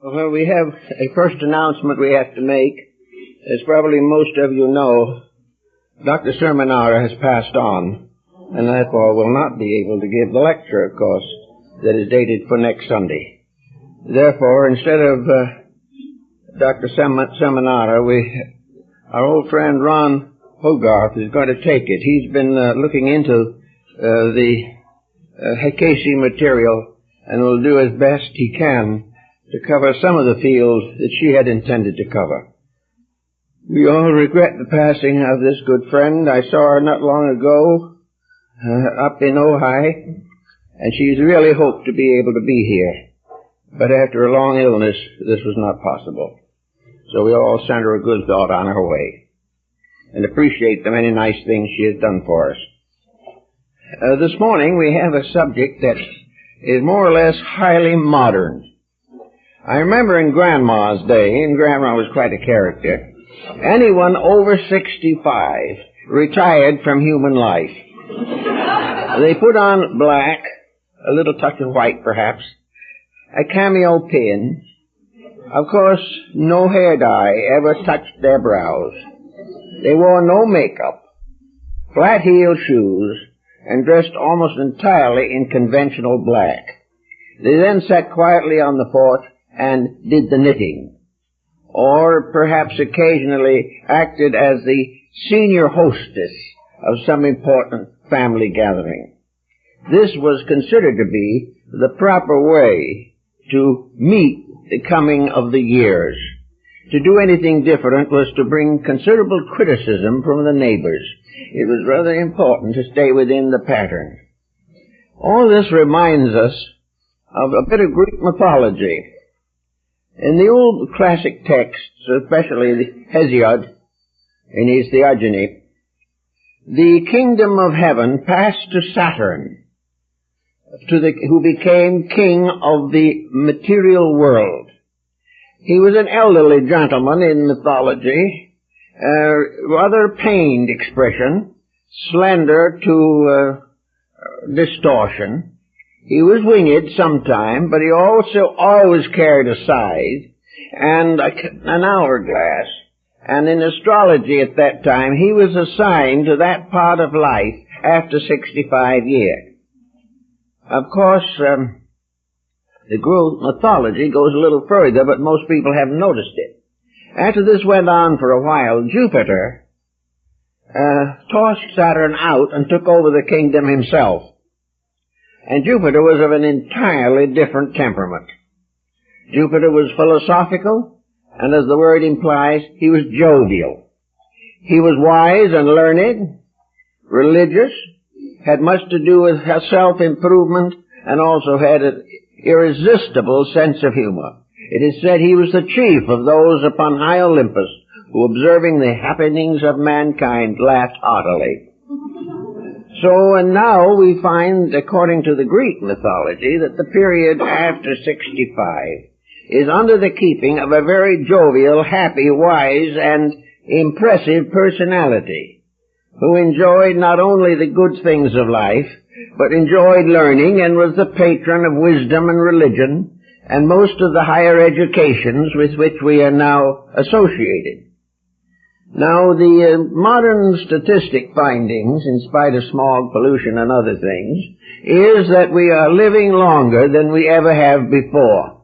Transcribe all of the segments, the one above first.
Well, we have a first announcement we have to make. As probably most of you know, Dr. Cerminara has passed on, and therefore will not be able to give the lecture, of course, that is dated for next Sunday. Therefore, instead of Dr. Cerminara, our old friend Ron Hogarth is going to take it. He's been looking into the Cayce material and will do as best he can to cover some of the fields that she had intended to cover. We all regret the passing of this good friend. I saw her not long ago up in Ojai, and she's really hoped to be able to be here. But after a long illness, this was not possible. So we all send her a good thought on her way and appreciate the many nice things she has done for us. This morning we have a subject that is more or less highly modern. I remember in Grandma's day, and Grandma was quite a character, anyone over 65 retired from human life. They put on black, a little touch of white perhaps, a cameo pin. Of course, no hair dye ever touched their brows. They wore no makeup, flat-heeled shoes, and dressed almost entirely in conventional black. They then sat quietly on the porch and did the knitting, or perhaps occasionally acted as the senior hostess of some important family gathering. This was considered to be the proper way to meet the coming of the years. To do anything different was to bring considerable criticism from the neighbors. It was rather important to stay within the pattern. All this reminds us of a bit of Greek mythology. In the old classic texts, especially the Hesiod in his Theogony, the kingdom of heaven passed to Saturn, who became king of the material world. He was an elderly gentleman in mythology, rather pained expression, slender to distortion. He was winged sometime, but he also always carried a scythe and an hourglass. And in astrology at that time, he was assigned to that part of life after 65 years. Of course, the Greek mythology goes a little further, but most people haven't noticed it. After this went on for a while, Jupiter tossed Saturn out and took over the kingdom himself. And Jupiter was of an entirely different temperament. Jupiter was philosophical, and as the word implies, he was jovial. He was wise and learned, religious, had much to do with self-improvement, and also had an irresistible sense of humor. It is said he was the chief of those upon high Olympus who, observing the happenings of mankind, laughed heartily. So, and now we find, according to the Greek mythology, that the period after 65 is under the keeping of a very jovial, happy, wise, and impressive personality, who enjoyed not only the good things of life, but enjoyed learning and was the patron of wisdom and religion, and most of the higher educations with which we are now associated. Now, the modern statistic findings, in spite of smog, pollution, and other things, is that we are living longer than we ever have before.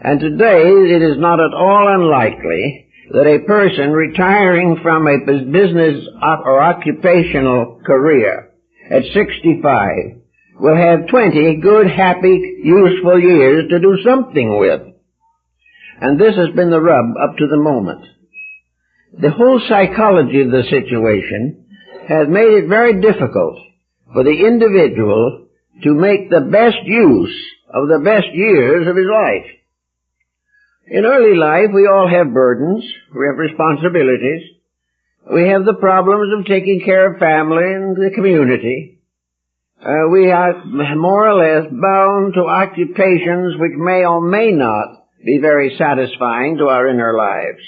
And today, it is not at all unlikely that a person retiring from a business or occupational career at 65 will have 20 good, happy, useful years to do something with. And this has been the rub up to the moment. The whole psychology of the situation has made it very difficult for the individual to make the best use of the best years of his life. In early life, we all have burdens, we have responsibilities, we have the problems of taking care of family and the community. We are more or less bound to occupations which may or may not be very satisfying to our inner lives.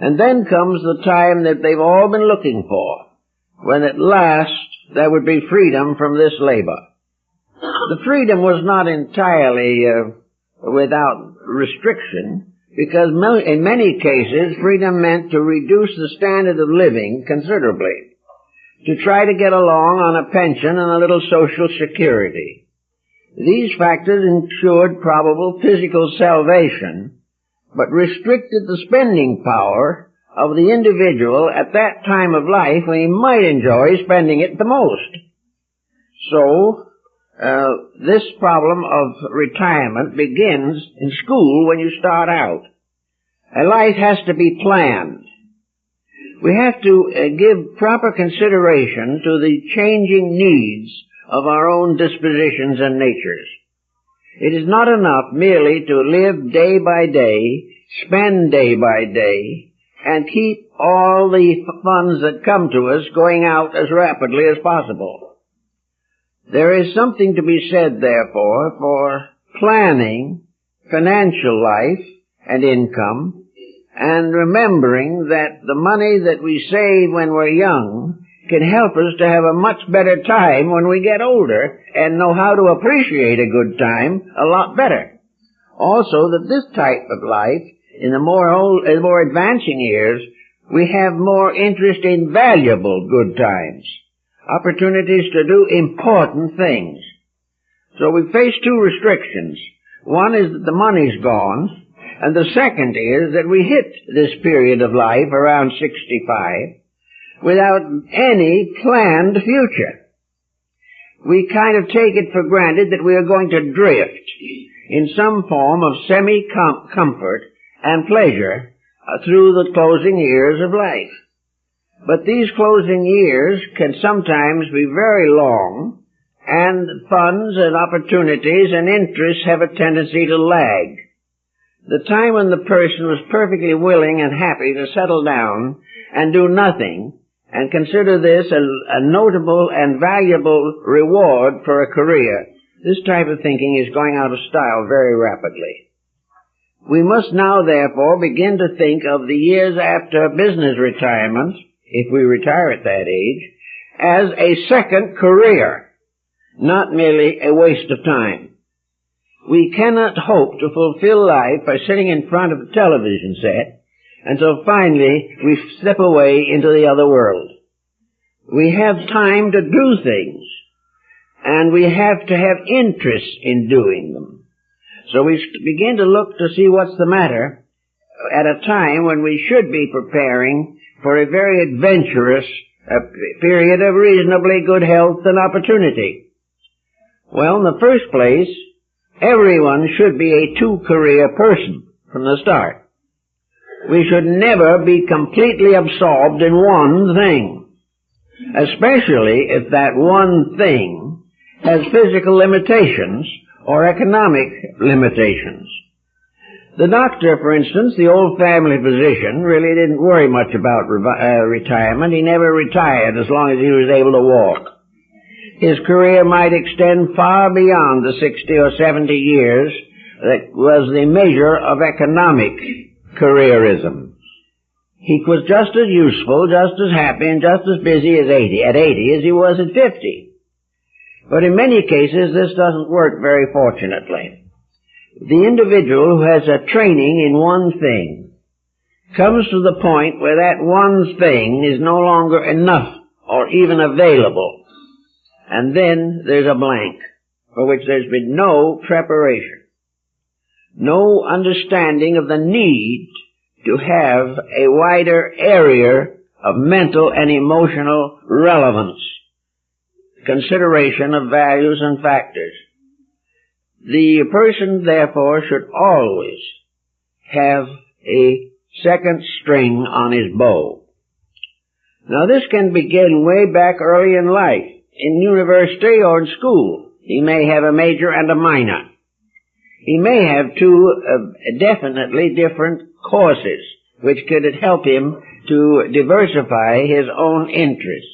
And then comes the time that they've all been looking for, when at last there would be freedom from this labor. The freedom was not entirely without restriction, because in many cases freedom meant to reduce the standard of living considerably, to try to get along on a pension and a little social security. These factors ensured probable physical salvation, but restricted the spending power of the individual at that time of life when he might enjoy spending it the most. So, this problem of retirement begins in school when you start out. A life has to be planned. We have to give proper consideration to the changing needs of our own dispositions and natures. It is not enough merely to live day by day, spend day by day, and keep all the funds that come to us going out as rapidly as possible. There is something to be said, therefore, for planning financial life and income, and remembering that the money that we save when we're young can help us to have a much better time when we get older and know how to appreciate a good time a lot better. Also, that this type of life, in the more advancing years, we have more interest in valuable good times, opportunities to do important things. So we face two restrictions. One is that the money's gone, and the second is that we hit this period of life around 65 without any planned future. We kind of take it for granted that we are going to drift in some form of semi-comfort and pleasure through the closing years of life. But these closing years can sometimes be very long, and funds and opportunities and interests have a tendency to lag. The time when the person was perfectly willing and happy to settle down and do nothing and consider this a notable and valuable reward for a career, this type of thinking is going out of style very rapidly. We must now, therefore, begin to think of the years after business retirement, if we retire at that age, as a second career, not merely a waste of time. We cannot hope to fulfill life by sitting in front of a television set until finally we slip away into the other world. We have time to do things, and we have to have interest in doing them. So we begin to look to see what's the matter at a time when we should be preparing for a very adventurous period of reasonably good health and opportunity. Well, in the first place, everyone should be a two-career person from the start. We should never be completely absorbed in one thing, especially if that one thing has physical limitations or economic limitations. The doctor, for instance, the old family physician, really didn't worry much about retirement. He never retired as long as he was able to walk. His career might extend far beyond the 60 or 70 years that was the measure of economic careerism. He was just as useful, just as happy, and just as busy at 80 as he was at 50. But in many cases, this doesn't work very fortunately. The individual who has a training in one thing comes to the point where that one thing is no longer enough or even available. And then there's a blank for which there's been no preparation, no understanding of the need to have a wider area of mental and emotional relevance, consideration of values and factors. The person, therefore, should always have a second string on his bow. Now, this can begin way back early in life, in university or in school. He may have a major and a minor. He may have two definitely different courses, which could help him to diversify his own interests.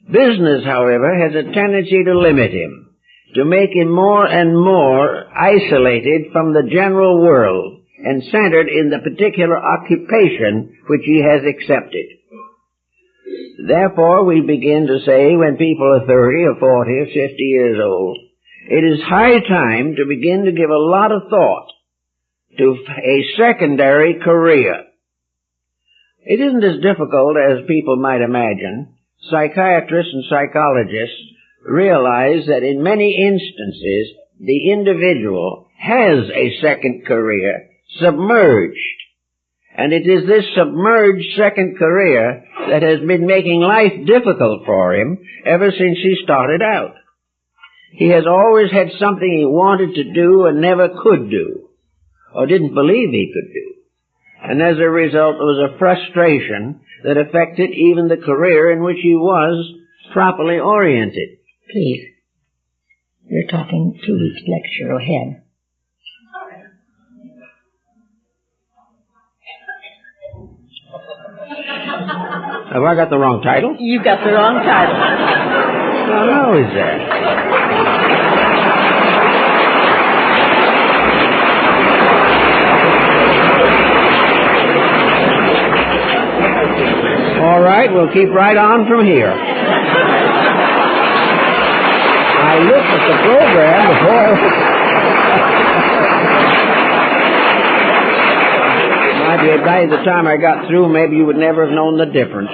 Business, however, has a tendency to limit him, to make him more and more isolated from the general world and centered in the particular occupation which he has accepted. Therefore, we begin to say when people are 30 or 40 or 50 years old, it is high time to begin to give a lot of thought to a secondary career. It isn't as difficult as people might imagine. Psychiatrists and psychologists realize that in many instances the individual has a second career submerged. And it is this submerged second career that has been making life difficult for him ever since he started out. He has always had something he wanted to do and never could do, or didn't believe he could do. And as a result, there was a frustration that affected even the career in which he was properly oriented. Please. You're talking 2 weeks lecture ahead. Have I got the wrong title? You got the wrong title. Well, how is that? All right, we'll keep right on from here. I looked at the program before. By the time I got through, maybe you would never have known the difference.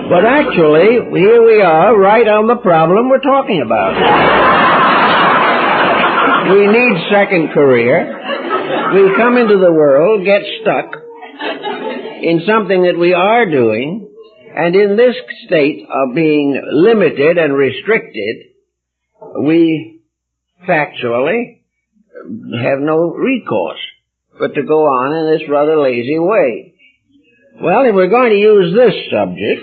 But actually, here we are, right on the problem we're talking about. We need second career. We come into the world, get stuck in something that we are doing, and in this state of being limited and restricted, we factually have no recourse but to go on in this rather lazy way. Well, if we're going to use this subject,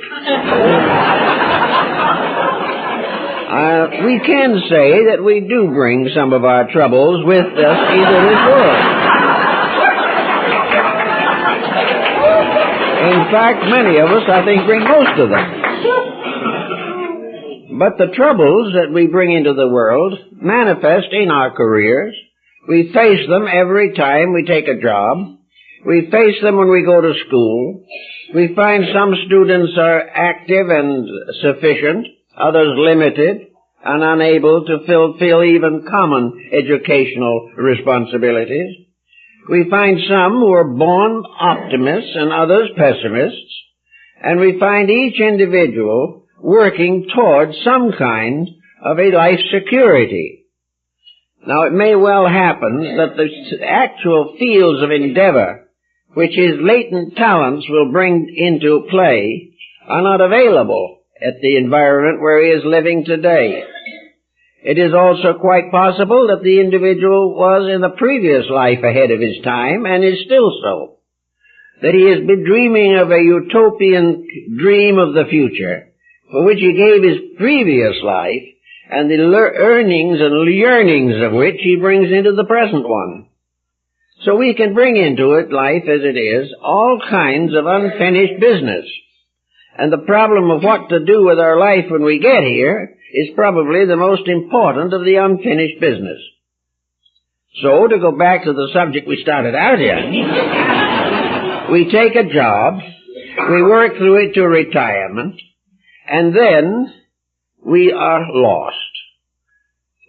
we can say that we do bring some of our troubles with us into this world. In fact, many of us, I think, bring most of them. But the troubles that we bring into the world manifest in our careers. We face them every time we take a job. We face them when we go to school. We find some students are active and sufficient, others limited and unable to fulfill even common educational responsibilities. We find some who are born optimists and others pessimists, and we find each individual working towards some kind of a life security. Now, it may well happen that the actual fields of endeavor which his latent talents will bring into play are not available at the environment where he is living today. It is also quite possible that the individual was in the previous life ahead of his time and is still so. That he has been dreaming of a utopian dream of the future for which he gave his previous life and the earnings and yearnings of which he brings into the present one. So we can bring into it, life as it is, all kinds of unfinished business. And the problem of what to do with our life when we get here is probably the most important of the unfinished business. So, to go back to the subject we started out in, we take a job, we work through it to retirement, and then we are lost.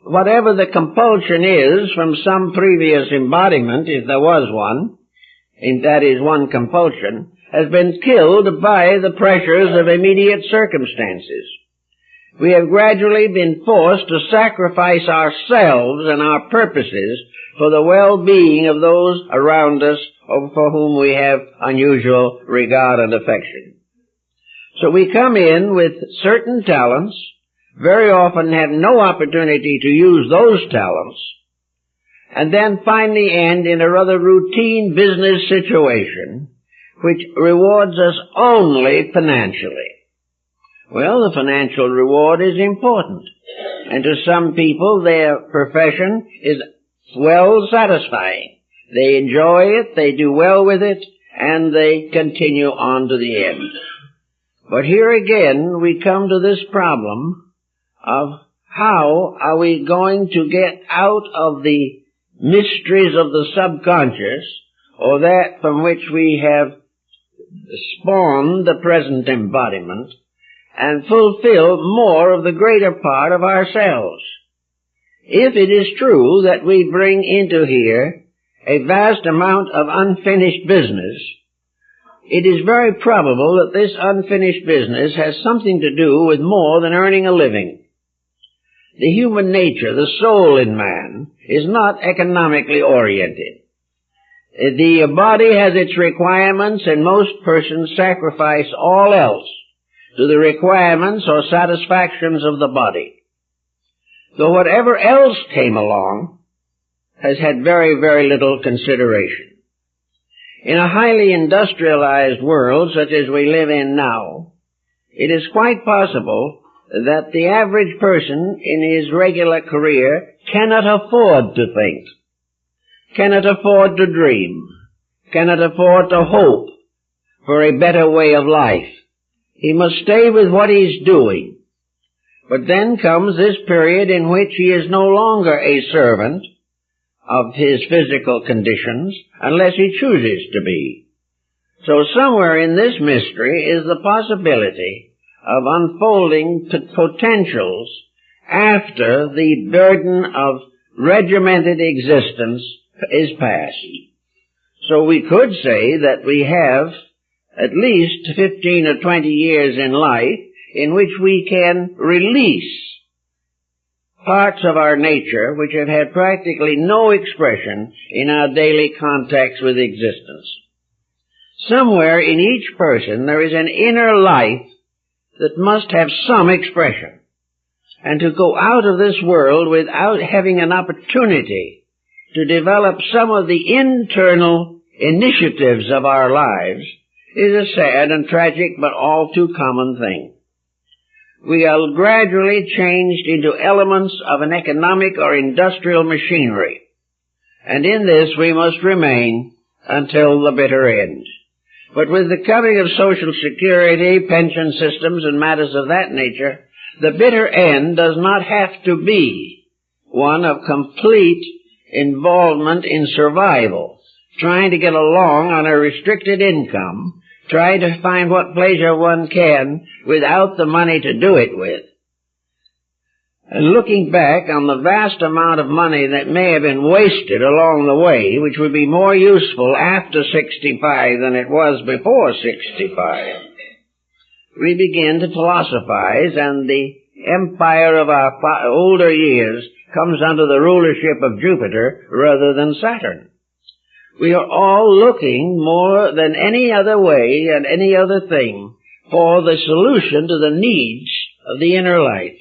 Whatever the compulsion is from some previous embodiment, if there was one, and that is one compulsion, has been killed by the pressures of immediate circumstances. We have gradually been forced to sacrifice ourselves and our purposes for the well-being of those around us for whom we have unusual regard and affection. So we come in with certain talents, very often have no opportunity to use those talents, and then finally end in a rather routine business situation which rewards us only financially. Well, the financial reward is important, and to some people their profession is well satisfying. They enjoy it, they do well with it, and they continue on to the end. But here again we come to this problem of how are we going to get out of the mysteries of the subconscious, or that from which we have spawned the present embodiment, and fulfill more of the greater part of ourselves. if it is true that we bring into here a vast amount of unfinished business, it is very probable that this unfinished business has something to do with more than earning a living. The human nature, the soul in man, is not economically oriented. The body has its requirements, and most persons sacrifice all else to the requirements or satisfactions of the body. So whatever else came along has had very, very little consideration. In a highly industrialized world such as we live in now, it is quite possible that the average person in his regular career cannot afford to think, cannot afford to dream, cannot afford to hope for a better way of life. He must stay with what he's doing. But then comes this period in which he is no longer a servant of his physical conditions unless he chooses to be. So somewhere in this mystery is the possibility of unfolding potentials after the burden of regimented existence is past. So we could say that we have at least 15 or 20 years in life in which we can release parts of our nature which have had practically no expression in our daily contacts with existence. Somewhere in each person there is an inner life that must have some expression. And to go out of this world without having an opportunity to develop some of the internal initiatives of our lives is a sad and tragic but all too common thing. We are gradually changed into elements of an economic or industrial machinery, and in this we must remain until the bitter end. But with the coming of Social Security, pension systems, and matters of that nature, the bitter end does not have to be one of complete involvement in survival, trying to get along on a restricted income, trying to find what pleasure one can without the money to do it with. And looking back on the vast amount of money that may have been wasted along the way, which would be more useful after 65 than it was before 65, we begin to philosophize, and the empire of our older years comes under the rulership of Jupiter rather than Saturn. We are all looking more than any other way and any other thing for the solution to the needs of the inner life.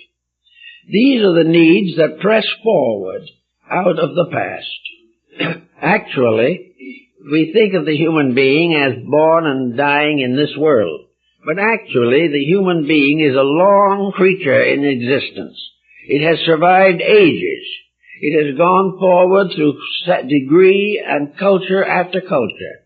These are the needs that press forward out of the past. Actually, we think of the human being as born and dying in this world. But actually, the human being is a long creature in existence. It has survived ages. It has gone forward through degree and culture after culture.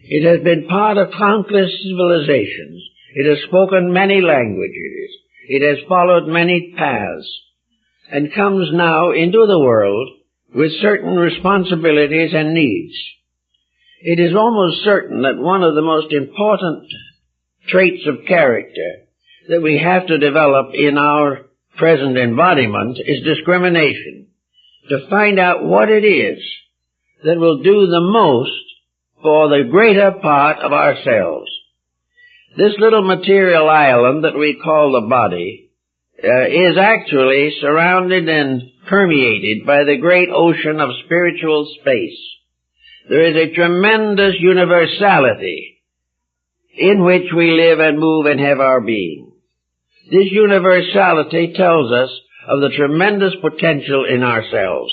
It has been part of countless civilizations. It has spoken many languages. It has followed many paths, and comes now into the world with certain responsibilities and needs. It is almost certain that one of the most important traits of character that we have to develop in our present embodiment is discrimination, to find out what it is that will do the most for the greater part of ourselves. This little material island that we call the body is actually surrounded and permeated by the great ocean of spiritual space. There is a tremendous universality in which we live and move and have our being. This universality tells us of the tremendous potential in ourselves,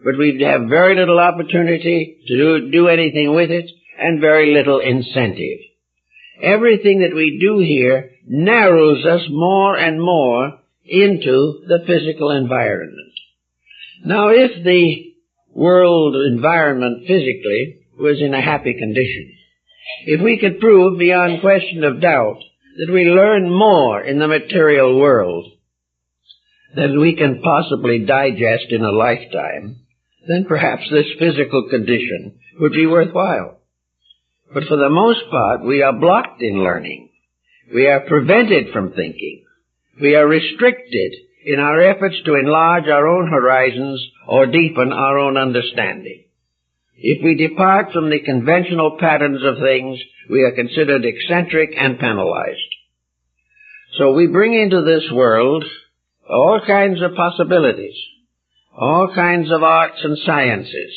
but we have very little opportunity to do anything with it and very little incentive. Everything that we do here narrows us more and more into the physical environment. Now, if the world environment physically was in a happy condition, if we could prove beyond question of doubt that we learn more in the material world than we can possibly digest in a lifetime, then perhaps this physical condition would be worthwhile. But for the most part, we are blocked in learning. We are prevented from thinking. We are restricted in our efforts to enlarge our own horizons or deepen our own understanding. If we depart from the conventional patterns of things, we are considered eccentric and penalized. So we bring into this world all kinds of possibilities, all kinds of arts and sciences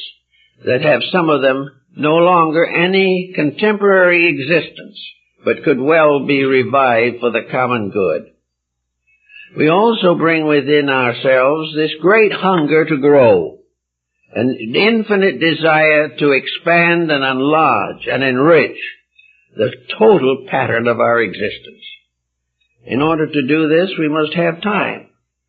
that have some of them no longer any contemporary existence, but could well be revived for the common good. We also bring within ourselves this great hunger to grow, an infinite desire to expand and enlarge and enrich the total pattern of our existence. In order to do this, we must have time.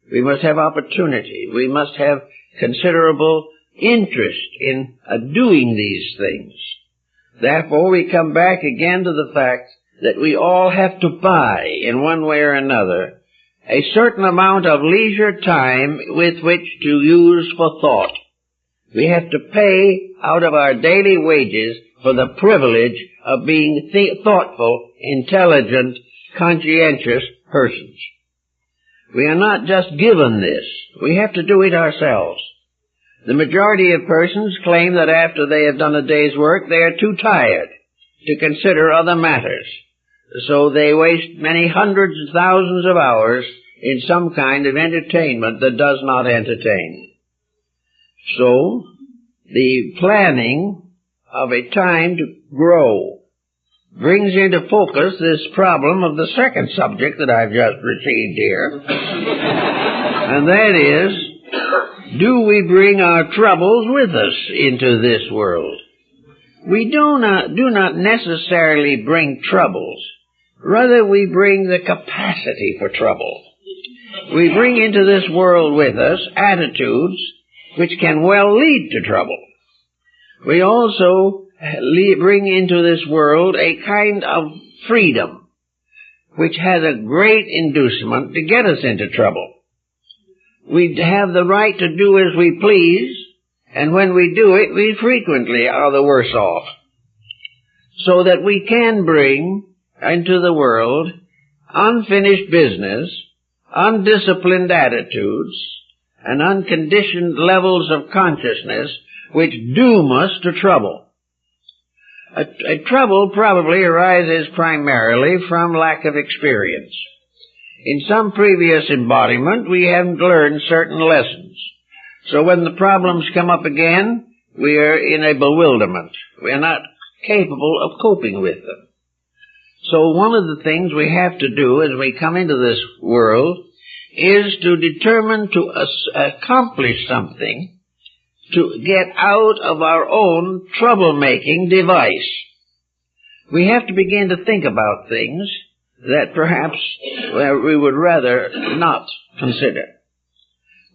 We must have opportunity. We must have considerable interest in doing these things. Therefore, we come back again to the fact that we all have to buy, in one way or another, a certain amount of leisure time with which to use for thought. We have to pay out of our daily wages for the privilege of being thoughtful, intelligent, conscientious persons. We are not just given this. We have to do it ourselves. The majority of persons claim that after they have done a day's work, they are too tired to consider other matters. So they waste many hundreds of thousands of hours in some kind of entertainment that does not entertain. So, the planning of a time to grow brings into focus this problem of the second subject that I've just received here. And that is, do we bring our troubles with us into this world? We do not necessarily bring troubles. Rather, we bring the capacity for trouble. We bring into this world with us attitudes which can well lead to trouble. We also bring into this world a kind of freedom which has a great inducement to get us into trouble. We have the right to do as we please, and when we do it, we frequently are the worse off. So that we can bring into the world unfinished business, undisciplined attitudes, and unconditioned levels of consciousness which doom us to trouble. A trouble probably arises primarily from lack of experience. In some previous embodiment, we haven't learned certain lessons. So when the problems come up again, we are in a bewilderment. We are not capable of coping with them. So one of the things we have to do as we come into this world is to determine to accomplish something to get out of our own troublemaking device. We have to begin to think about things that perhaps we would rather not consider.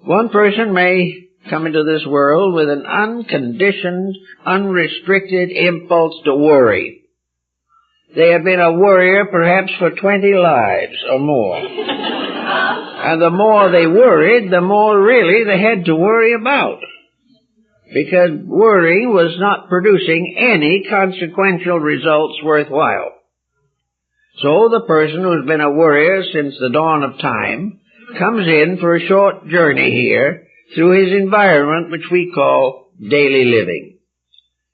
One person may come into this world with an unconditioned, unrestricted impulse to worry. They have been a worrier perhaps for 20 lives or more. And the more they worried, the more really they had to worry about. Because worrying was not producing any consequential results worthwhile. So the person who's been a worrier since the dawn of time comes in for a short journey here through his environment which we call daily living.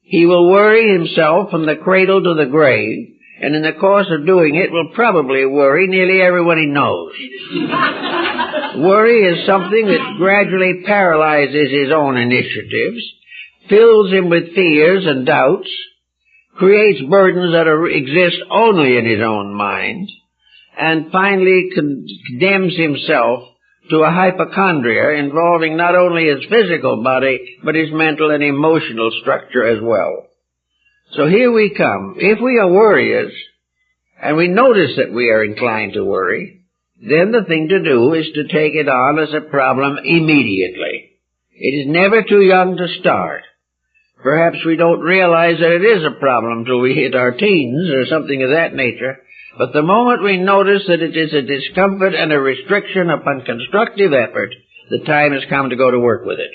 He will worry himself from the cradle to the grave, and in the course of doing it will probably worry nearly everyone he knows. Worry is something that gradually paralyzes his own initiatives, fills him with fears and doubts, creates burdens that exist only in his own mind, and finally condemns himself to a hypochondria involving not only his physical body, but his mental and emotional structure as well. So here we come. If we are worriers, and we notice that we are inclined to worry, then the thing to do is to take it on as a problem immediately. It is never too young to start. Perhaps we don't realize that it is a problem till we hit our teens or something of that nature, but the moment we notice that it is a discomfort and a restriction upon constructive effort, the time has come to go to work with it.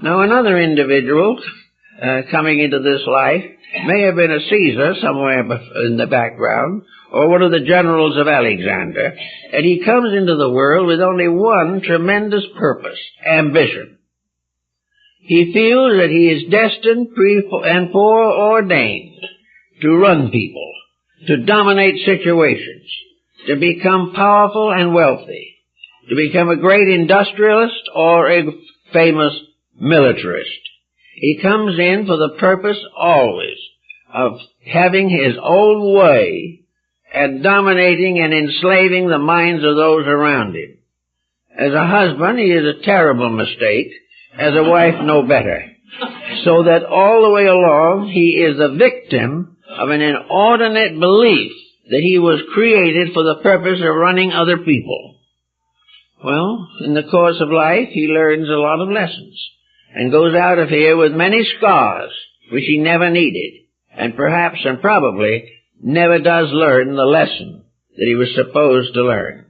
Now another individual coming into this life may have been a Caesar somewhere in the background, or one of the generals of Alexander, and he comes into the world with only one tremendous purpose, ambition. He feels that he is destined and foreordained to run people, to dominate situations, to become powerful and wealthy, to become a great industrialist or a famous militarist. He comes in for the purpose always of having his own way and dominating and enslaving the minds of those around him. As a husband, he is a terrible mistake. As a wife, no better. So that all the way along, he is the victim of an inordinate belief that he was created for the purpose of running other people. Well, in the course of life, he learns a lot of lessons and goes out of here with many scars which he never needed, and perhaps and probably never does learn the lesson that he was supposed to learn.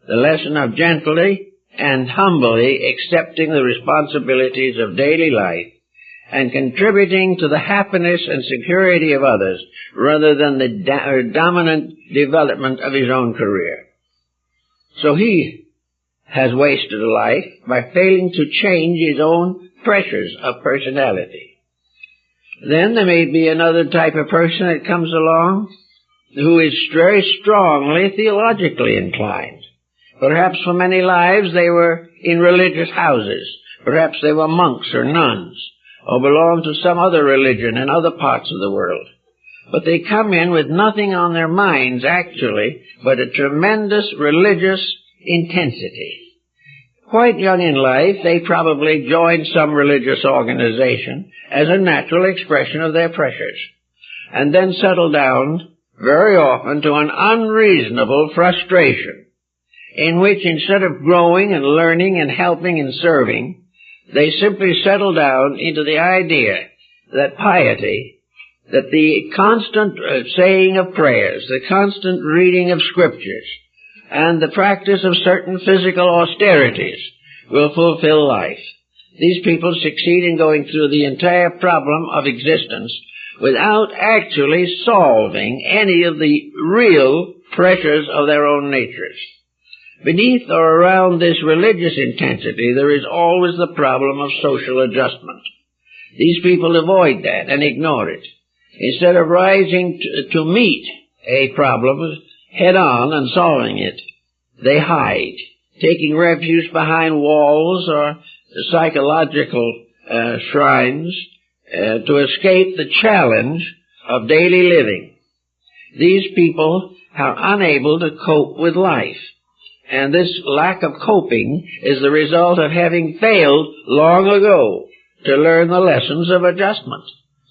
The lesson of gently and humbly accepting the responsibilities of daily life and contributing to the happiness and security of others rather than the dominant development of his own career. So he has wasted a life by failing to change his own pressures of personality. Then there may be another type of person that comes along who is very strongly theologically inclined. Perhaps for many lives they were in religious houses. Perhaps they were monks or nuns, or belonged to some other religion in other parts of the world. But they come in with nothing on their minds, actually, but a tremendous religious intensity. Quite young in life, they probably joined some religious organization as a natural expression of their pressures, and then settle down very often to an unreasonable frustration, in which instead of growing and learning and helping and serving, they simply settle down into the idea that piety, that the constant saying of prayers, the constant reading of scriptures, and the practice of certain physical austerities will fulfill life. These people succeed in going through the entire problem of existence without actually solving any of the real pressures of their own natures. Beneath or around this religious intensity, there is always the problem of social adjustment. These people avoid that and ignore it. Instead of rising to meet a problem head on and solving it, they hide, taking refuge behind walls or psychological shrines to escape the challenge of daily living. These people are unable to cope with life. And this lack of coping is the result of having failed long ago to learn the lessons of adjustment.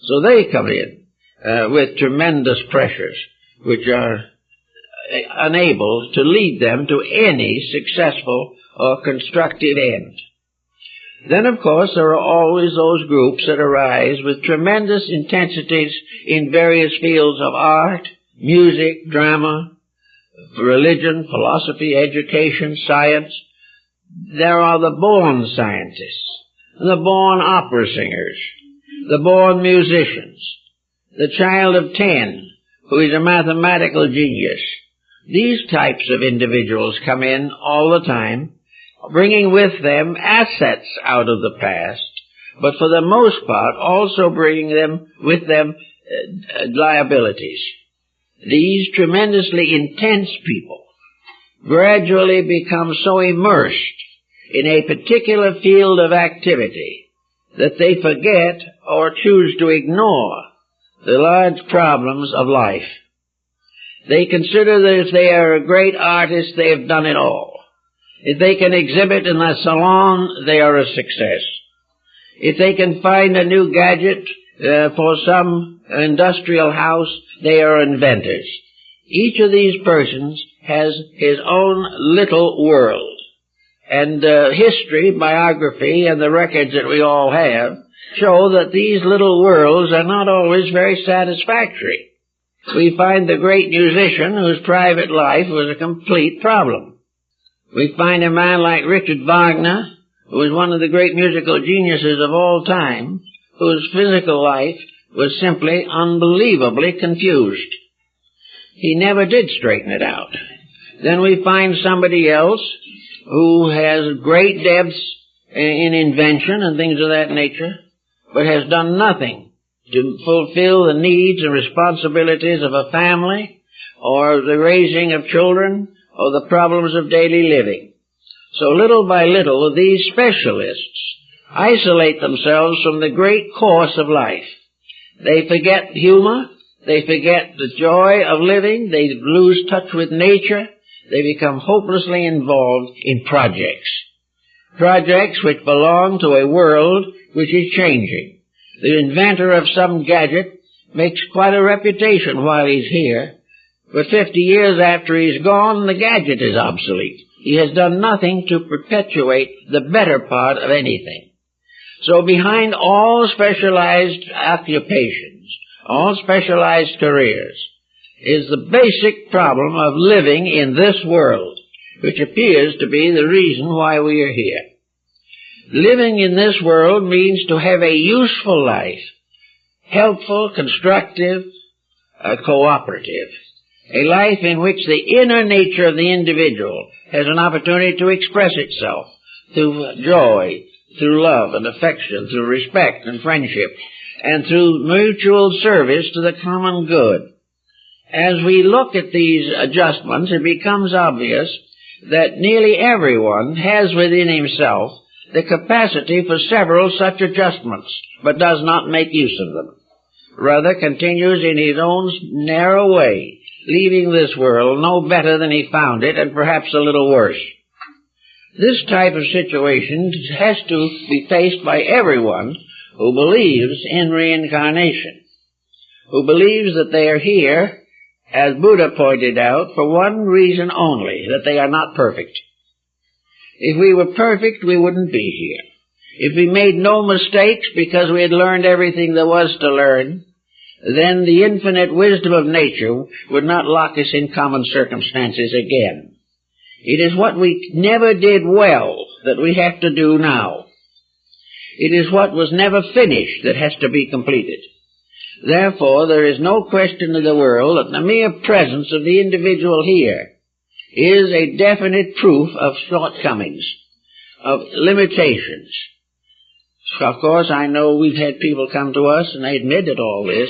So they come in with tremendous pressures which are unable to lead them to any successful or constructive end. Then, of course, there are always those groups that arise with tremendous intensities in various fields of art, music, drama, religion, philosophy, education, science. There are the born scientists, the born opera singers, the born musicians, the child of 10 who is a mathematical genius. These types of individuals come in all the time, bringing with them assets out of the past, but for the most part also bringing with them liabilities. These tremendously intense people gradually become so immersed in a particular field of activity that they forget or choose to ignore the large problems of life. They consider that if they are a great artist, they have done it all. If they can exhibit in a salon, they are a success. If they can find a new gadget for some industrial house, they are inventors. Each of these persons has his own little world. And history, biography, and the records that we all have show that these little worlds are not always very satisfactory. We find the great musician whose private life was a complete problem. We find a man like Richard Wagner, who was one of the great musical geniuses of all time, whose physical life was simply unbelievably confused. He never did straighten it out. Then we find somebody else who has great depths in invention and things of that nature, but has done nothing to fulfill the needs and responsibilities of a family, or the raising of children, or the problems of daily living. So little by little, these specialists isolate themselves from the great course of life. They forget humor, they forget the joy of living, they lose touch with nature, they become hopelessly involved in projects. Projects which belong to a world which is changing. The inventor of some gadget makes quite a reputation while he's here, but 50 years after he's gone, the gadget is obsolete. He has done nothing to perpetuate the better part of anything. So behind all specialized occupations, all specialized careers, is the basic problem of living in this world, which appears to be the reason why we are here. Living in this world means to have a useful life, helpful, constructive, cooperative, a life in which the inner nature of the individual has an opportunity to express itself through joy, through love and affection, through respect and friendship, and through mutual service to the common good. As we look at these adjustments, it becomes obvious that nearly everyone has within himself the capacity for several such adjustments, but does not make use of them. Rather continues in his own narrow way, leaving this world no better than he found it, and perhaps a little worse. This type of situation has to be faced by everyone who believes in reincarnation, who believes that they are here, as Buddha pointed out, for one reason only, that they are not perfect. If we were perfect, we wouldn't be here. If we made no mistakes because we had learned everything there was to learn, then the infinite wisdom of nature would not lock us in common circumstances again. It is what we never did well that we have to do now. It is what was never finished that has to be completed. Therefore, there is no question in the world that the mere presence of the individual here is a definite proof of shortcomings, of limitations. Of course, I know we've had people come to us and they admitted all this.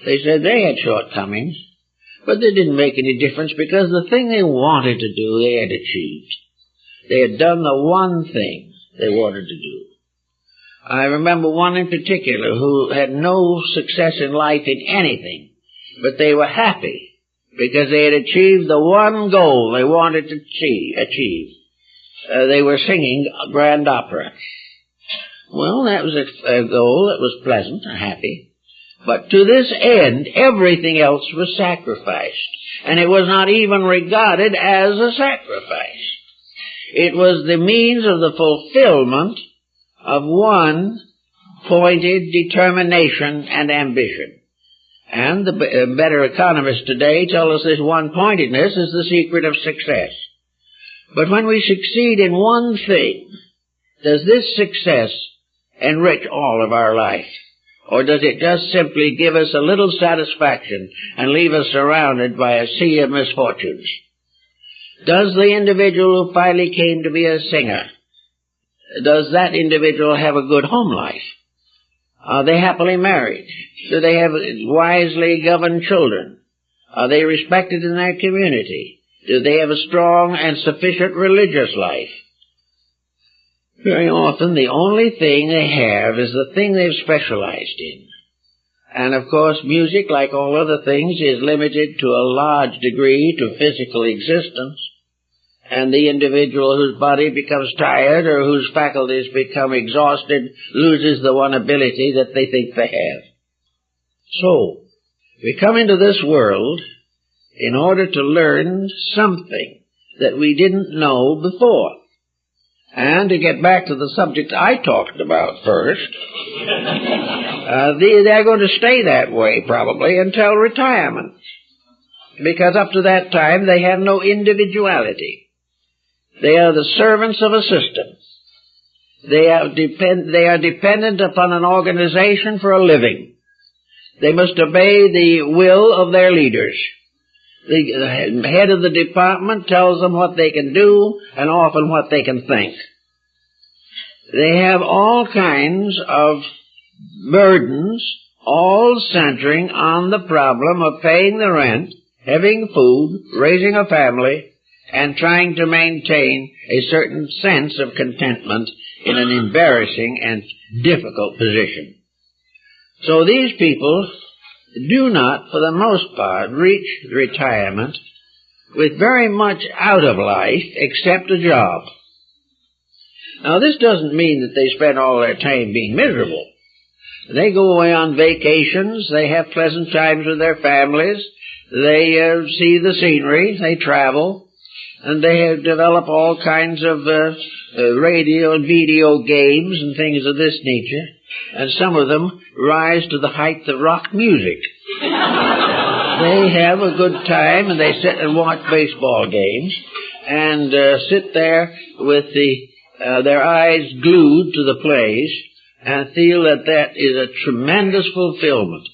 They said they had shortcomings, but they didn't make any difference because the thing they wanted to do, they had achieved. They had done the one thing they wanted to do. I remember one in particular who had no success in life in anything, but they were happy because they had achieved the one goal they wanted to achieve. They were singing a grand opera. Well, that was a goal that was pleasant and happy. But to this end, everything else was sacrificed. And it was not even regarded as a sacrifice. It was the means of the fulfillment of one pointed determination and ambition. And the better economists today tell us this one-pointedness is the secret of success. But when we succeed in one thing, does this success enrich all of our life? Or does it just simply give us a little satisfaction and leave us surrounded by a sea of misfortunes? Does the individual who finally came to be a singer, does that individual have a good home life? Are they happily married? Do they have wisely governed children? Are they respected in their community? Do they have a strong and sufficient religious life? Very often the only thing they have is the thing they've specialized in. And of course music, like all other things, is limited to a large degree to physical existence. And the individual whose body becomes tired or whose faculties become exhausted loses the one ability that they think they have. So, we come into this world in order to learn something that we didn't know before. And to get back to the subject I talked about first, they're going to stay that way probably until retirement. Because up to that time they have no individuality. They are the servants of a system. They are dependent upon an organization for a living. They must obey the will of their leaders. The head of the department tells them what they can do and often what they can think. They have all kinds of burdens, all centering on the problem of paying the rent, having food, raising a family, and trying to maintain a certain sense of contentment in an embarrassing and difficult position. So these people do not, for the most part, reach retirement with very much out of life except a job. Now, this doesn't mean that they spend all their time being miserable. They go away on vacations, they have pleasant times with their families, they see the scenery, they travel, and they develop all kinds of radio and video games and things of this nature, and some of them rise to the height of rock music. They have a good time, and they sit and watch baseball games, and sit there with their eyes glued to the plays, and feel that that is a tremendous fulfillment.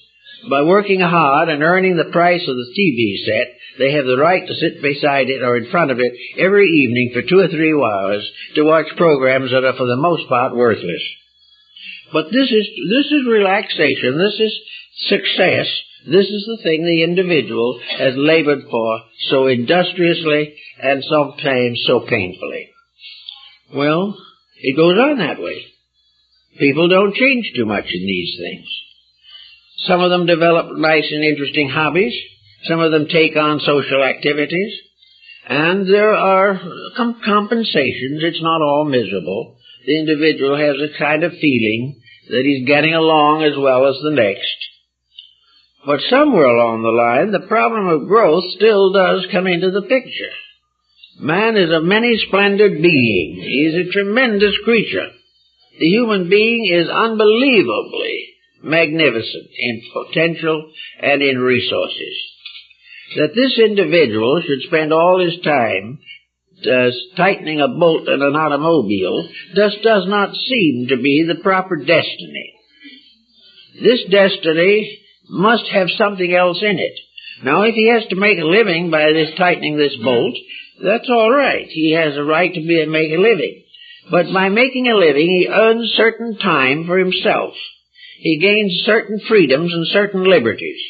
By working hard and earning the price of the TV set, they have the right to sit beside it or in front of it every evening for 2 or 3 hours to watch programs that are for the most part worthless. But this is relaxation, this is success, this is the thing the individual has labored for so industriously and sometimes so painfully. Well, it goes on that way. People don't change too much in these things. Some of them develop nice and interesting hobbies. Some of them take on social activities. And there are compensations. It's not all miserable. The individual has a kind of feeling that he's getting along as well as the next. But somewhere along the line, the problem of growth still does come into the picture. Man is a many-splendid being. He's a tremendous creature. The human being is unbelievably magnificent in potential and in resources. That this individual should spend all his time tightening a bolt in an automobile just does not seem to be the proper destiny. This destiny must have something else in it. Now, if he has to make a living by tightening this bolt, that's all right. He has a right to make a living. But by making a living, he earns certain time for himself. He gains certain freedoms and certain liberties.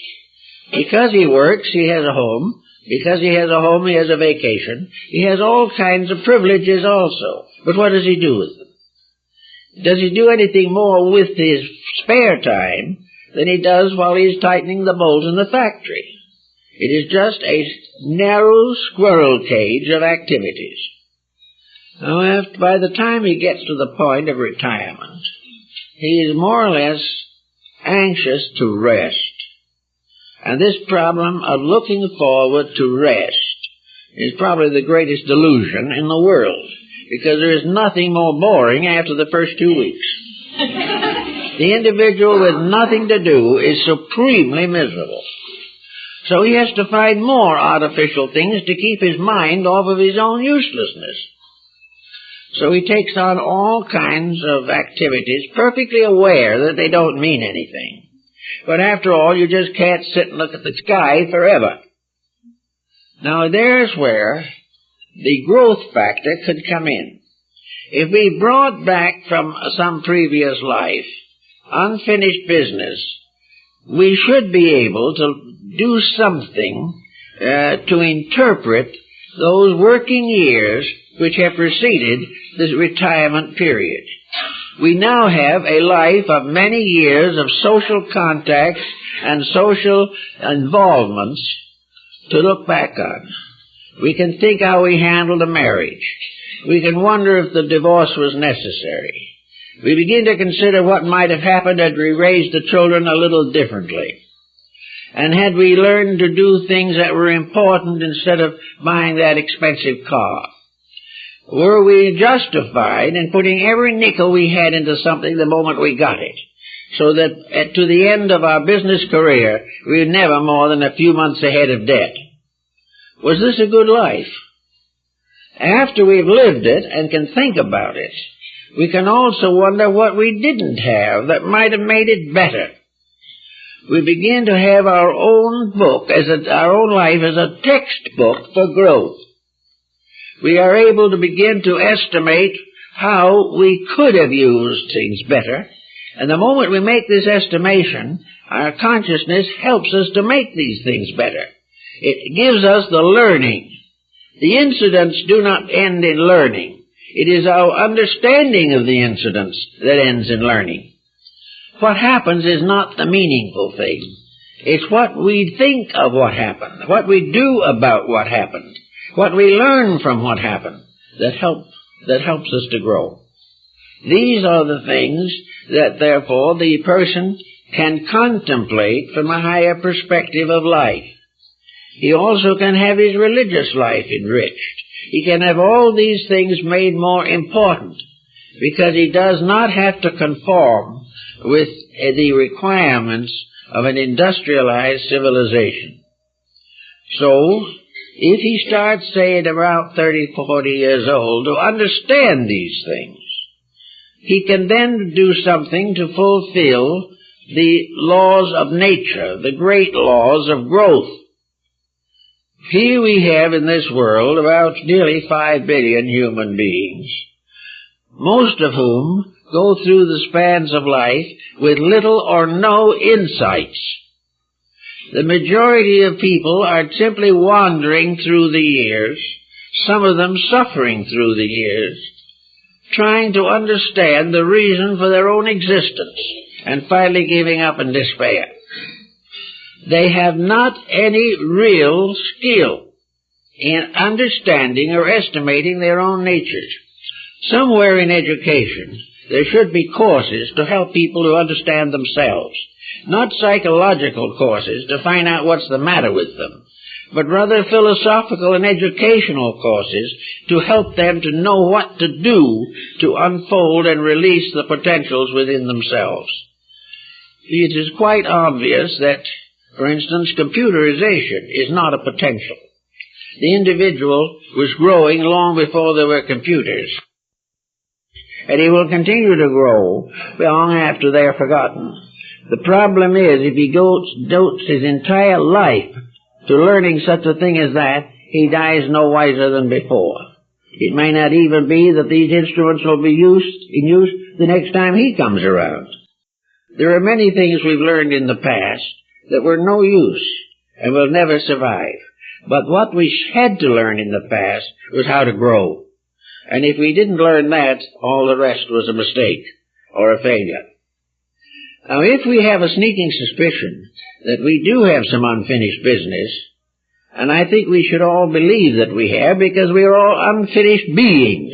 Because he works, he has a home. Because he has a home, he has a vacation. He has all kinds of privileges also. But what does he do with them? Does he do anything more with his spare time than he does while he's tightening the bolt in the factory? It is just a narrow squirrel cage of activities. Now, by the time he gets to the point of retirement, he is more or less anxious to rest. And this problem of looking forward to rest is probably the greatest delusion in the world, because there is nothing more boring after the first 2 weeks. The individual with nothing to do is supremely miserable. So he has to find more artificial things to keep his mind off of his own uselessness. So he takes on all kinds of activities, perfectly aware that they don't mean anything. But after all, you just can't sit and look at the sky forever. Now, there's where the growth factor could come in. If we brought back from some previous life unfinished business, we should be able to do something to interpret those working years which have preceded this retirement period. We now have a life of many years of social contacts and social involvements to look back on. We can think how we handled a marriage. We can wonder if the divorce was necessary. We begin to consider what might have happened had we raised the children a little differently. And had we learned to do things that were important instead of buying that expensive car. Were we justified in putting every nickel we had into something the moment we got it, so that to the end of our business career, we were never more than a few months ahead of debt? Was this a good life? After we've lived it and can think about it, we can also wonder what we didn't have that might have made it better. we begin to have our own book, our own life as a textbook for growth. We are able to begin to estimate how we could have used things better, and the moment we make this estimation, our consciousness helps us to make these things better. It gives us the learning. The incidents do not end in learning. It is our understanding of the incidents that ends in learning. What happens is not the meaningful thing. It's what we think of what happened, what we do about what happened, what we learn from what happened that helps us to grow. These are the things that, therefore, the person can contemplate from a higher perspective of life. He also can have his religious life enriched. He can have all these things made more important because he does not have to conform with the requirements of an industrialized civilization. So, if he starts, say, at about 30, 40 years old, to understand these things, he can then do something to fulfill the laws of nature, the great laws of growth. Here we have in this world about nearly 5 billion human beings, most of whom go through the spans of life with little or no insights. The majority of people are simply wandering through the years, some of them suffering through the years, trying to understand the reason for their own existence, and finally giving up in despair. They have not any real skill in understanding or estimating their own natures. Somewhere in education, there should be courses to help people to understand themselves, not psychological courses to find out what's the matter with them, but rather philosophical and educational courses to help them to know what to do to unfold and release the potentials within themselves. It is quite obvious that, for instance, computerization is not a potential. The individual was growing long before there were computers, and he will continue to grow long after they are forgotten. The problem is, if he devotes his entire life to learning such a thing as that, he dies no wiser than before. It may not even be that these instruments will be in use the next time he comes around. There are many things we've learned in the past that were no use and will never survive. But what we had to learn in the past was how to grow. And if we didn't learn that, all the rest was a mistake or a failure. Now, if we have a sneaking suspicion that we do have some unfinished business, and I think we should all believe that we have, because we are all unfinished beings.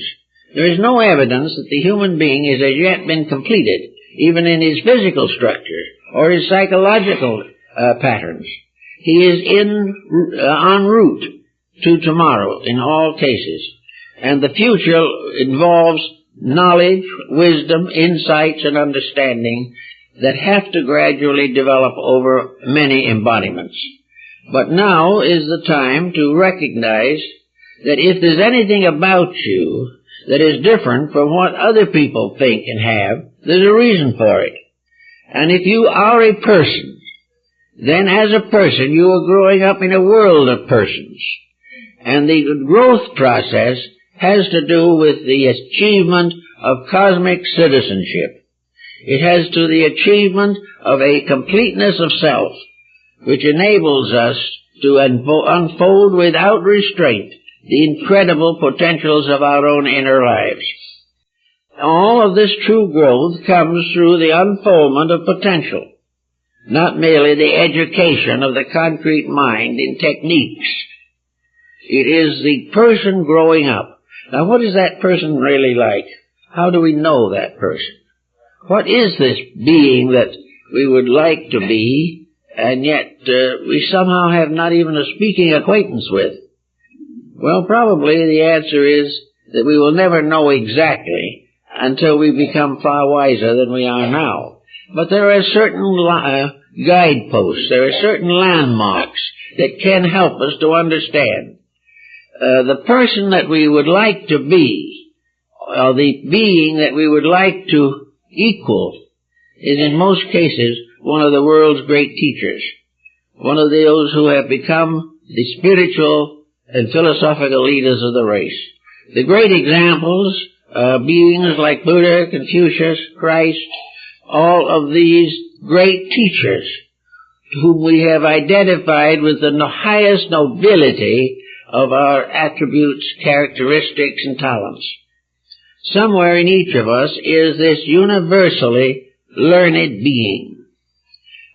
There is no evidence that the human being has as yet been completed, even in his physical structure or his psychological patterns. He is en route to tomorrow in all cases. And the future involves knowledge, wisdom, insights, and understanding that have to gradually develop over many embodiments. But now is the time to recognize that if there's anything about you that is different from what other people think and have, there's a reason for it. And if you are a person, then as a person you are growing up in a world of persons. And the growth process has to do with the achievement of cosmic citizenship. It has to the achievement of a completeness of self, which enables us to unfold without restraint the incredible potentials of our own inner lives. All of this true growth comes through the unfoldment of potential, not merely the education of the concrete mind in techniques. It is the person growing up. Now, what is that person really like? How do we know that person? What is this being that we would like to be, and yet we somehow have not even a speaking acquaintance with? Well, probably the answer is that we will never know exactly until we become far wiser than we are now. But there are certain guideposts, there are certain landmarks that can help us to understand. The person that we would like to be, or the being that we would like to equal, is in most cases one of the world's great teachers, one of those who have become the spiritual and philosophical leaders of the race. The great examples are beings like Buddha, Confucius, Christ, all of these great teachers whom we have identified with the highest nobility of our attributes, characteristics, and talents. Somewhere in each of us is this universally learned being.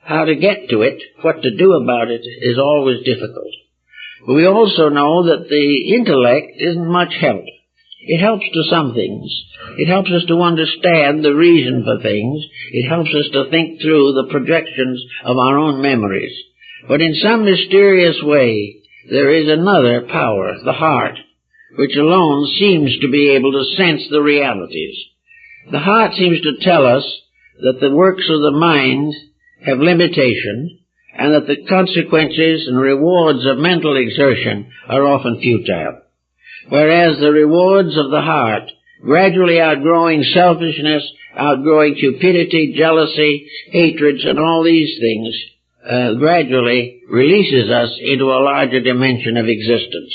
How to get to it, what to do about it, is always difficult. But we also know that the intellect isn't much help. It helps to some things. It helps us to understand the reason for things. It helps us to think through the projections of our own memories. But in some mysterious way, there is another power, the heart, which alone seems to be able to sense the realities. The heart seems to tell us that the works of the mind have limitation, and that the consequences and rewards of mental exertion are often futile. Whereas the rewards of the heart, gradually outgrowing selfishness, outgrowing cupidity, jealousy, hatreds, and all these things, gradually releases us into a larger dimension of existence.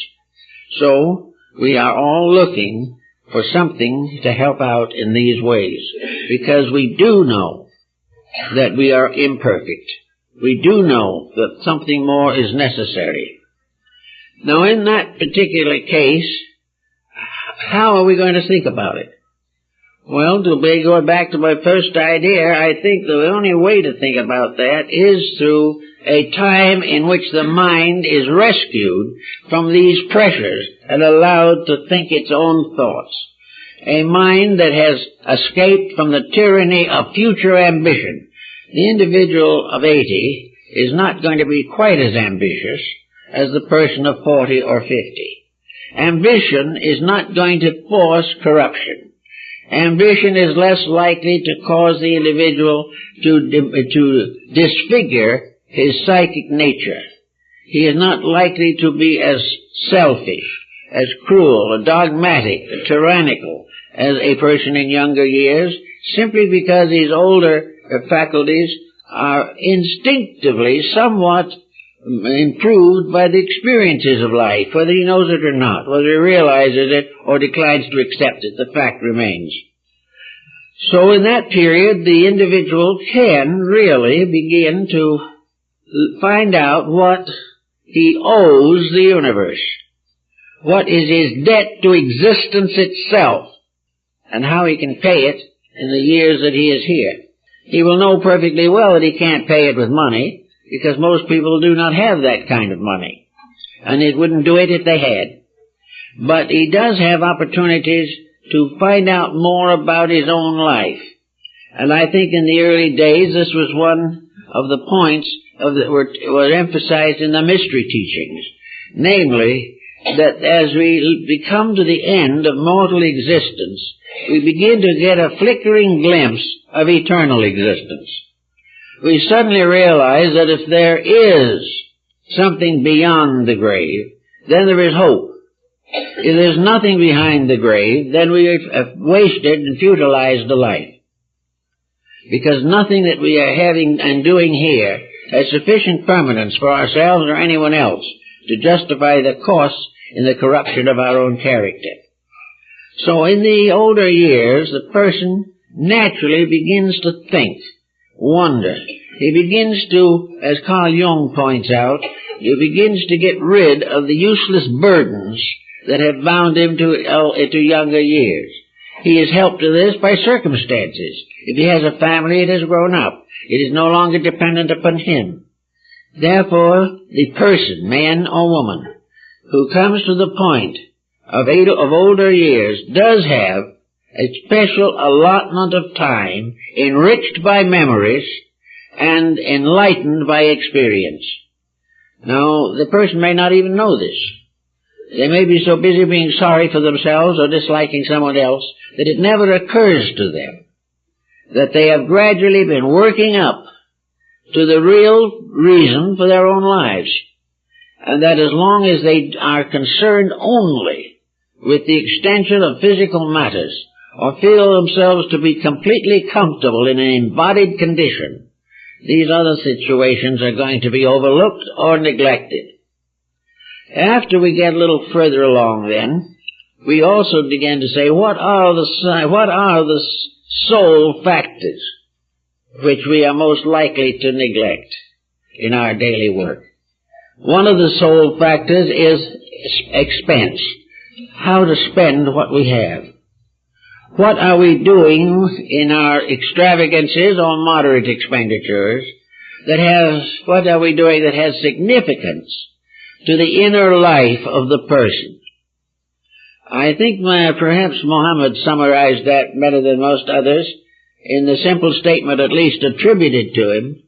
So, we are all looking for something to help out in these ways, because we do know that we are imperfect. We do know that something more is necessary. Now, in that particular case, how are we going to think about it? Well, to be going back to my first idea, I think the only way to think about that is through a time in which the mind is rescued from these pressures and allowed to think its own thoughts. A mind that has escaped from the tyranny of future ambition. The individual of 80 is not going to be quite as ambitious as the person of 40 or 50. Ambition is not going to force corruption. Ambition is less likely to cause the individual to disfigure his psychic nature. He is not likely to be as selfish, as cruel, dogmatic, tyrannical as a person in younger years, simply because his older faculties are instinctively somewhat improved by the experiences of life, whether he knows it or not, whether he realizes it or declines to accept it. The fact remains. So in that period, the individual can really begin to find out what he owes the universe, what is his debt to existence itself, and how he can pay it in the years that he is here. He will know perfectly well that he can't pay it with money, because most people do not have that kind of money, and it wouldn't do it if they had. But he does have opportunities to find out more about his own life. And I think in the early days this was one of the points that were emphasized in the mystery teachings, namely that as we come to the end of mortal existence, we begin to get a flickering glimpse of eternal existence. We suddenly realize that if there is something beyond the grave, then there is hope. If there's nothing behind the grave, then we have wasted and futilized the life. Because nothing that we are having and doing here has sufficient permanence for ourselves or anyone else to justify the costs in the corruption of our own character. So in the older years, the person naturally begins to think, wonder. He begins to, as Carl Jung points out, he begins to get rid of the useless burdens that have bound him to younger years. He is helped to this by circumstances. If he has a family, it has grown up. It is no longer dependent upon him. Therefore, the person, man or woman, who comes to the point of older years does have a special allotment of time enriched by memories and enlightened by experience. Now, the person may not even know this. They may be so busy being sorry for themselves or disliking someone else that it never occurs to them that they have gradually been working up to the real reason for their own lives. And that as long as they are concerned only with the extension of physical matters, or feel themselves to be completely comfortable in an embodied condition, these other situations are going to be overlooked or neglected. After we get a little further along then, we also begin to say, what are the soul factors which we are most likely to neglect in our daily work? One of the soul factors is expense, how to spend what we have. What are we doing in our extravagances or moderate expenditures what are we doing that has significance to the inner life of the person? I think perhaps Muhammad summarized that better than most others in the simple statement at least attributed to him,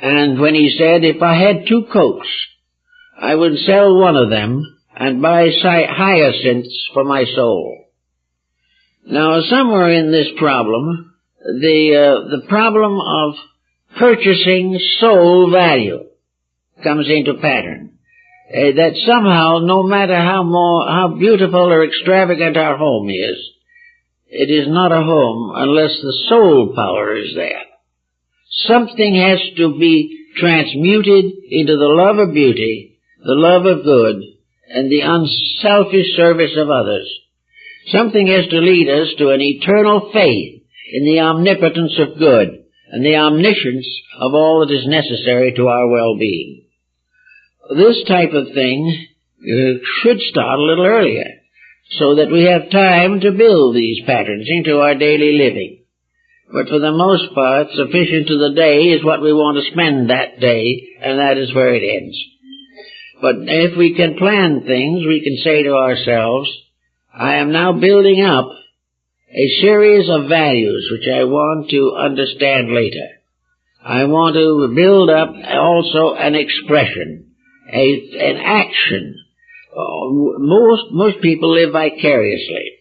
and when he said, if I had 2 coats, I would sell one of them and buy hyacinths for my soul. Now, somewhere in this problem, the problem of purchasing soul value comes into pattern. That somehow, no matter how beautiful or extravagant our home is, it is not a home unless the soul power is there. Something has to be transmuted into the love of beauty, the love of good, and the unselfish service of others. Something has to lead us to an eternal faith in the omnipotence of good and the omniscience of all that is necessary to our well-being. This type of thing should start a little earlier, so that we have time to build these patterns into our daily living. But for the most part, sufficient to the day is what we want to spend that day, and that is where it ends. But if we can plan things, we can say to ourselves, I am now building up a series of values which I want to understand later. I want to build up also an expression, an action. Most people live vicariously.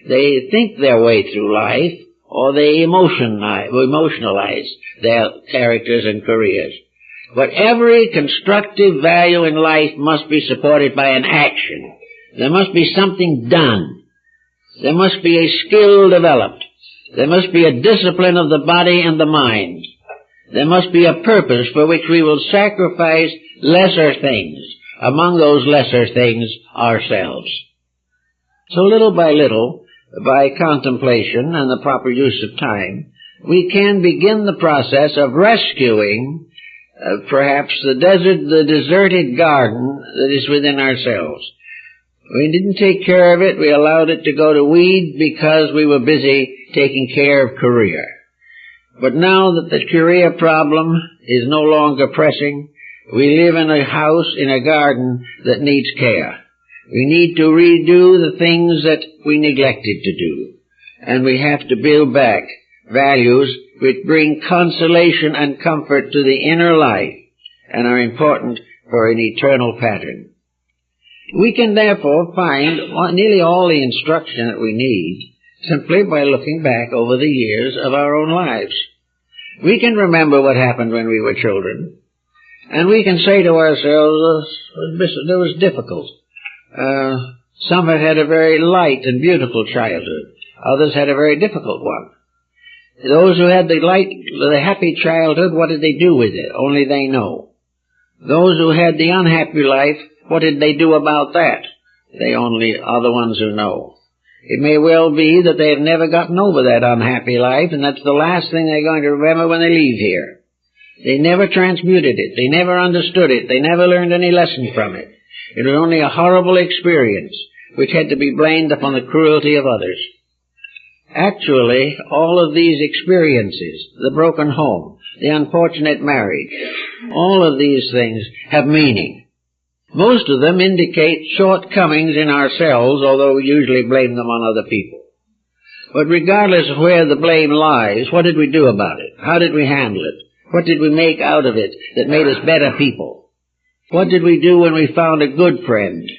They think their way through life, or they emotionalize their characters and careers. But every constructive value in life must be supported by an action. There must be something done. There must be a skill developed. There must be a discipline of the body and the mind. There must be a purpose for which we will sacrifice lesser things. Among those lesser things, ourselves. So little by little, by contemplation and the proper use of time, we can begin the process of rescuing perhaps the deserted garden that is within ourselves. We didn't take care of it. We allowed it to go to weed because we were busy taking care of career. But now that the career problem is no longer pressing, we live in a house, in a garden that needs care. We need to redo the things that we neglected to do. And we have to build back values which bring consolation and comfort to the inner life and are important for an eternal pattern. We can therefore find nearly all the instruction that we need simply by looking back over the years of our own lives. We can remember what happened when we were children, and we can say to ourselves, it was difficult. Some had a very light and beautiful childhood. Others had a very difficult one. Those who had the happy childhood, what did they do with it? Only they know. Those who had the unhappy life, what did they do about that? They only are the ones who know. It may well be that they have never gotten over that unhappy life, and that's the last thing they're going to remember when they leave here. They never transmuted it. They never understood it. They never learned any lesson from it. It was only a horrible experience which had to be blamed upon the cruelty of others. Actually, all of these experiences, the broken home, the unfortunate marriage, all of these things have meaning. Most of them indicate shortcomings in ourselves, although we usually blame them on other people. But regardless of where the blame lies, what did we do about it? How did we handle it? What did we make out of it that made us better people? What did we do when we found a good friend?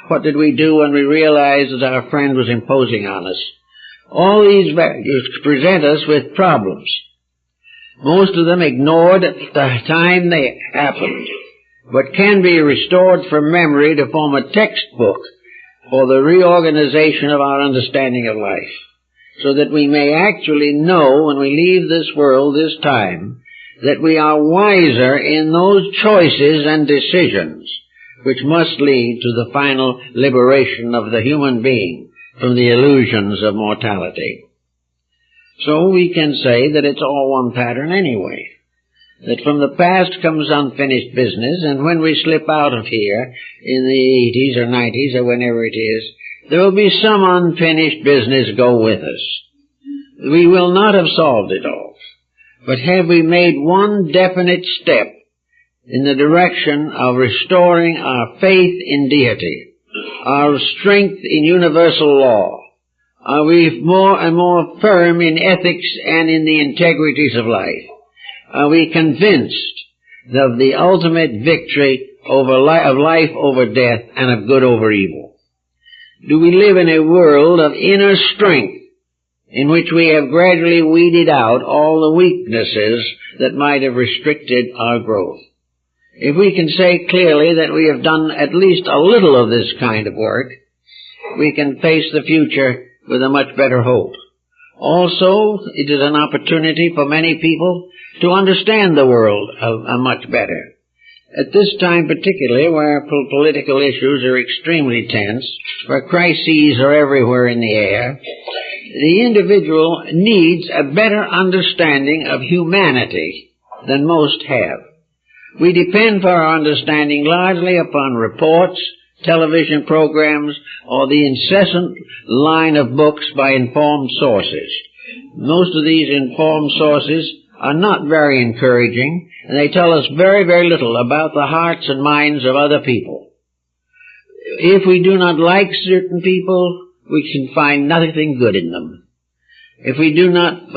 What did we do when we realized that our friend was imposing on us? All these values present us with problems. Most of them ignored at the time they happened, but can be restored from memory to form a textbook for the reorganization of our understanding of life, so that we may actually know when we leave this world this time that we are wiser in those choices and decisions which must lead to the final liberation of the human being from the illusions of mortality. So we can say that it's all one pattern anyway. That from the past comes unfinished business, and when we slip out of here in the 80s or 90s or whenever it is, there will be some unfinished business go with us. We will not have solved it all, but have we made one definite step in the direction of restoring our faith in deity, our strength in universal law? Are we more and more firm in ethics and in the integrities of life? Are we convinced of the ultimate victory of life over death and of good over evil? Do we live in a world of inner strength in which we have gradually weeded out all the weaknesses that might have restricted our growth? If we can say clearly that we have done at least a little of this kind of work, we can face the future with a much better hope. Also, it is an opportunity for many people to understand the world much better. At this time particularly, where political issues are extremely tense, where crises are everywhere in the air, the individual needs a better understanding of humanity than most have. We depend for our understanding largely upon reports, television programs, or the incessant line of books by informed sources. Most of these informed sources are not very encouraging, and they tell us very, very little about the hearts and minds of other people. If we do not like certain people, we can find nothing good in them. If we do not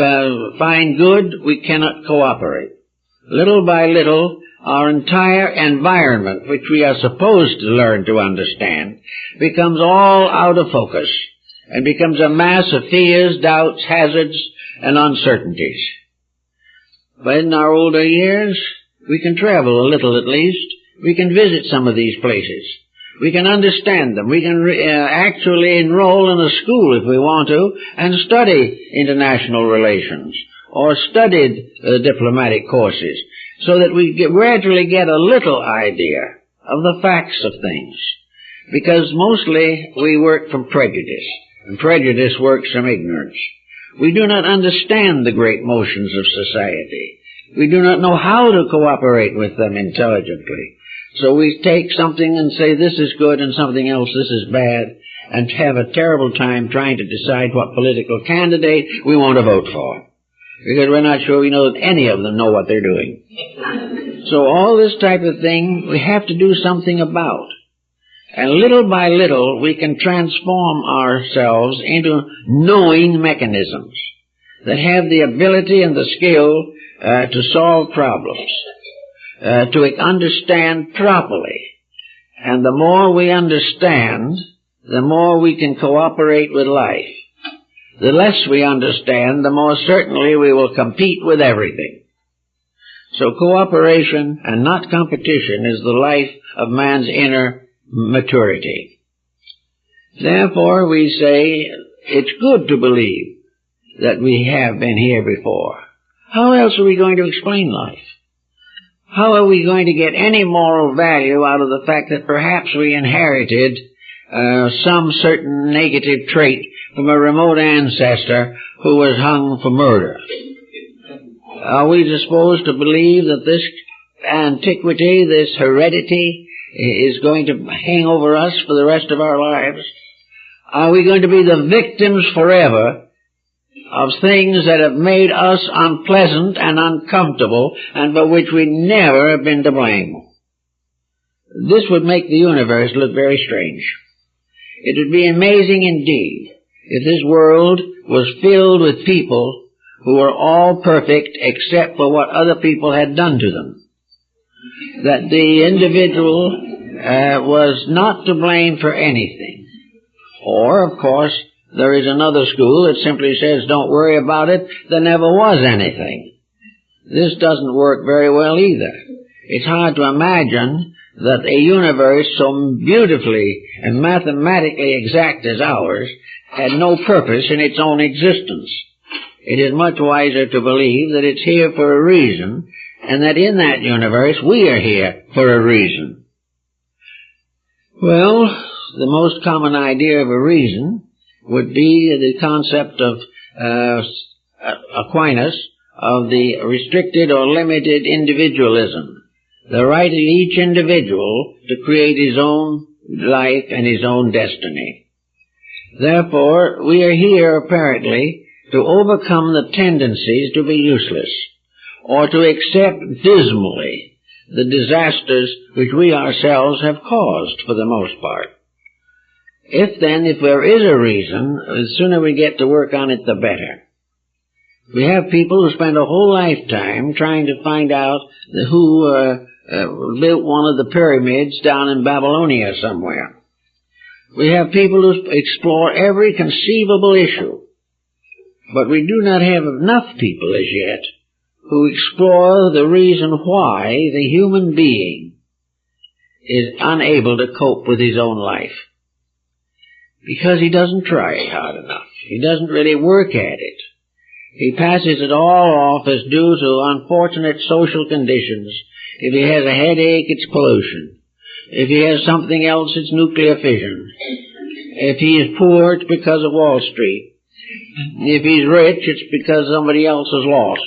find good, we cannot cooperate. Little by little, our entire environment, which we are supposed to learn to understand, becomes all out of focus and becomes a mass of fears, doubts, hazards, and uncertainties. But in our older years, we can travel a little at least. We can visit some of these places. We can understand them. We can actually enroll in a school if we want to and study international relations or study diplomatic courses so that we gradually get a little idea of the facts of things. Because mostly we work from prejudice, and prejudice works from ignorance. We do not understand the great motions of society. We do not know how to cooperate with them intelligently. So we take something and say this is good and something else this is bad, and have a terrible time trying to decide what political candidate we want to vote for. Because we're not sure we know that any of them know what they're doing. So all this type of thing we have to do something about. And little by little we can transform ourselves into knowing mechanisms that have the ability and the skill to solve problems, to understand properly. And the more we understand, the more we can cooperate with life. The less we understand, the more certainly we will compete with everything. So cooperation and not competition is the life of man's inner maturity. Therefore, we say it's good to believe that we have been here before. How else are we going to explain life? How are we going to get any moral value out of the fact that perhaps we inherited some certain negative trait from a remote ancestor who was hung for murder? Are we disposed to believe that this antiquity, this heredity, is going to hang over us for the rest of our lives? Are we going to be the victims forever of things that have made us unpleasant and uncomfortable and for which we never have been to blame? This would make the universe look very strange. It would be amazing indeed if this world was filled with people who were all perfect except for what other people had done to them. That the individual was not to blame for anything. Or, of course, there is another school that simply says, don't worry about it, there never was anything. This doesn't work very well either. It's hard to imagine that a universe so beautifully and mathematically exact as ours had no purpose in its own existence. It is much wiser to believe that it's here for a reason, and that in that universe we are here for a reason. Well, the most common idea of a reason would be the concept of Aquinas of the restricted or limited individualism, the right of each individual to create his own life and his own destiny. Therefore, we are here apparently to overcome the tendencies to be useless, or to accept dismally the disasters which we ourselves have caused for the most part. If there is a reason, the sooner we get to work on it, the better. We have people who spend a whole lifetime trying to find out who built one of the pyramids down in Babylonia somewhere. We have people who explore every conceivable issue. But we do not have enough people as yet who explore the reason why the human being is unable to cope with his own life. Because he doesn't try hard enough. He doesn't really work at it. He passes it all off as due to unfortunate social conditions. If he has a headache, it's pollution. If he has something else, it's nuclear fission. If he is poor, it's because of Wall Street. If he's rich, it's because somebody else is lost.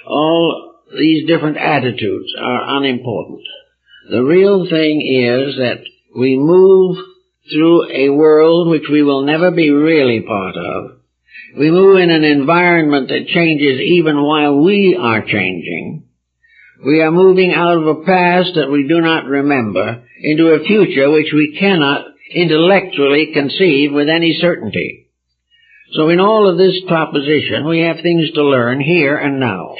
All these different attitudes are unimportant. The real thing is that we move through a world which we will never be really part of. We move in an environment that changes even while we are changing. We are moving out of a past that we do not remember into a future which we cannot intellectually conceive with any certainty. So in all of this proposition, we have things to learn here and now.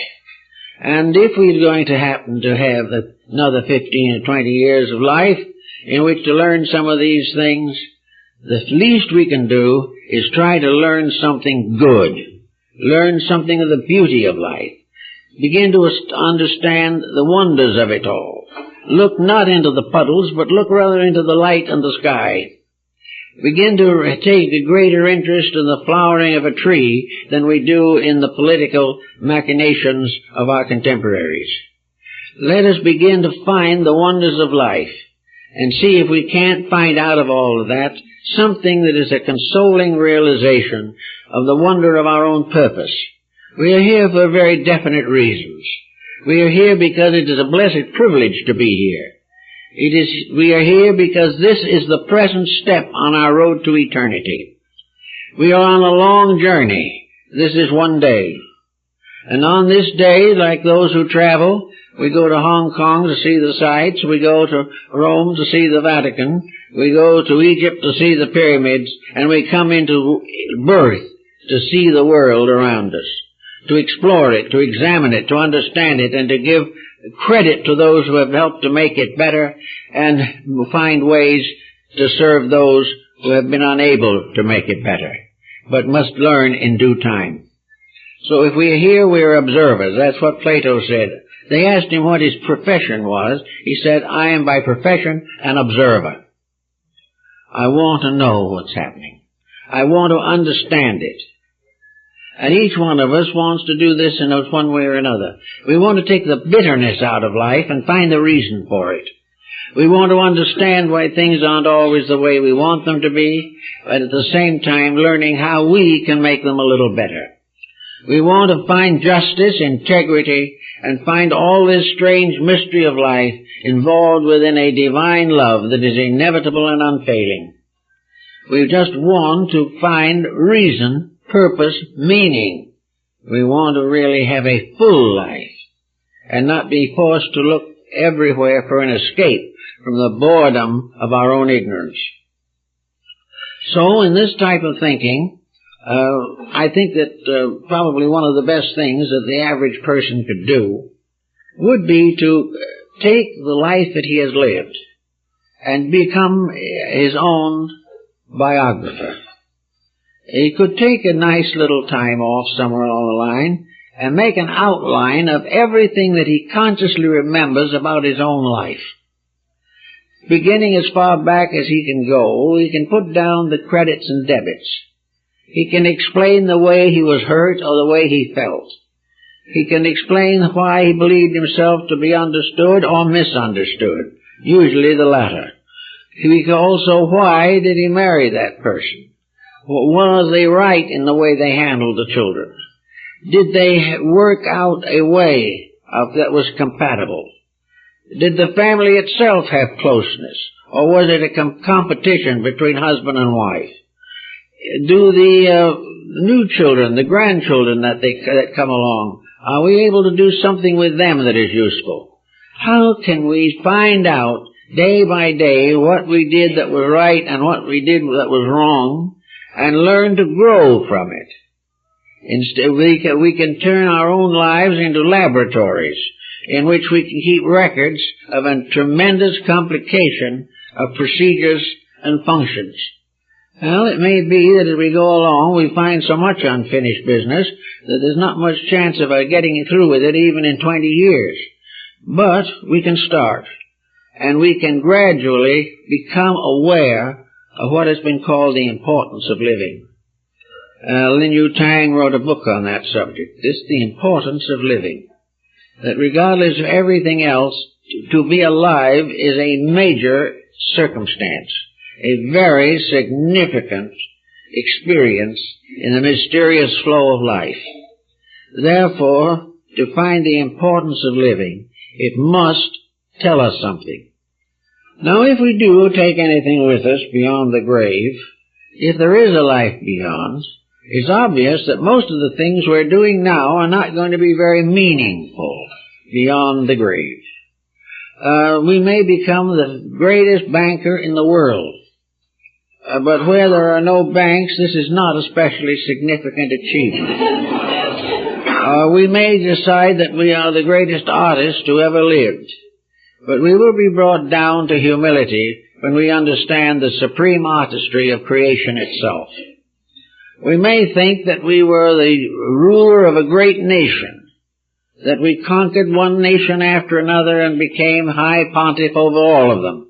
And if we're going to happen to have another 15 or 20 years of life in which to learn some of these things, the least we can do is try to learn something good. Learn something of the beauty of life. Begin to understand the wonders of it all. Look not into the puddles, but look rather into the light and the sky. Begin to take a greater interest in the flowering of a tree than we do in the political machinations of our contemporaries. Let us begin to find the wonders of life and see if we can't find out of all of that something that is a consoling realization of the wonder of our own purpose. We are here for very definite reasons. We are here because it is a blessed privilege to be here. We are here because this is the present step on our road to eternity. We are on a long journey. This is one day. And on this day, like those who travel, we go to Hong Kong to see the sights, we go to Rome to see the Vatican, we go to Egypt to see the pyramids, and we come into birth to see the world around us, to explore it, to examine it, to understand it, and to give credit to those who have helped to make it better, and find ways to serve those who have been unable to make it better, but must learn in due time. So if we are here, we are observers. That's what Plato said. They asked him what his profession was. He said, I am by profession an observer. I want to know what's happening. I want to understand it. And each one of us wants to do this in one way or another. We want to take the bitterness out of life and find the reason for it. We want to understand why things aren't always the way we want them to be, but at the same time learning how we can make them a little better. We want to find justice, integrity, and find all this strange mystery of life involved within a divine love that is inevitable and unfailing. We just want to find reason, purpose, meaning. We want to really have a full life and not be forced to look everywhere for an escape from the boredom of our own ignorance. So in this type of thinking, I think that probably one of the best things that the average person could do would be to take the life that he has lived and become his own biographer. He could take a nice little time off somewhere along the line and make an outline of everything that he consciously remembers about his own life. Beginning as far back as he can go, he can put down the credits and debits. He can explain the way he was hurt or the way he felt. He can explain why he believed himself to be understood or misunderstood, usually the latter. He can also, why did he marry that person? Was they right in the way they handled the children? Did they work out a way that was compatible? Did the family itself have closeness, or was it a competition between husband and wife? Do the new children, the grandchildren that come along, are we able to do something with them that is useful? How can we find out day by day what we did that was right and what we did that was wrong, and learn to grow from it? Instead, we can turn our own lives into laboratories in which we can keep records of a tremendous complication of procedures and functions. Well, it may be that as we go along we find so much unfinished business that there's not much chance of getting through with it even in 20 years. But we can start, and we can gradually become aware of what has been called the importance of living. Lin Yu Tang wrote a book on that subject. This is the importance of living. That regardless of everything else, to be alive is a major circumstance, a very significant experience in the mysterious flow of life. Therefore, to find the importance of living, it must tell us something. Now, if we do take anything with us beyond the grave, if there is a life beyond, it's obvious that most of the things we're doing now are not going to be very meaningful beyond the grave. We may become the greatest banker in the world, but where there are no banks, this is not a especially significant achievement. We may decide that we are the greatest artist who ever lived, but we will be brought down to humility when we understand the supreme artistry of creation itself. We may think that we were the ruler of a great nation, that we conquered one nation after another and became high pontiff over all of them.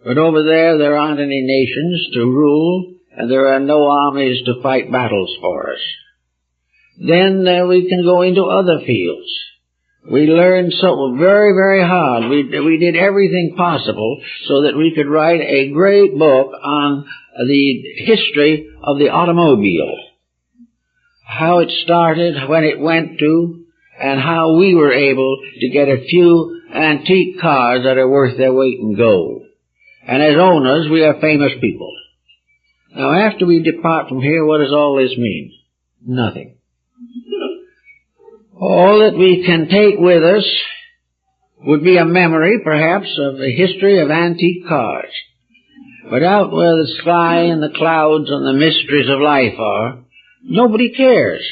But over there aren't any nations to rule, and there are no armies to fight battles for us. Then we can go into other fields. We learned so very, very hard. We did everything possible so that we could write a great book on the history of the automobile. How it started, when it went to, and how we were able to get a few antique cars that are worth their weight in gold. And as owners, we are famous people. Now, after we depart from here, what does all this mean? Nothing. All that we can take with us would be a memory, perhaps, of the history of antique cars. But out where the sky and the clouds and the mysteries of life are, nobody cares.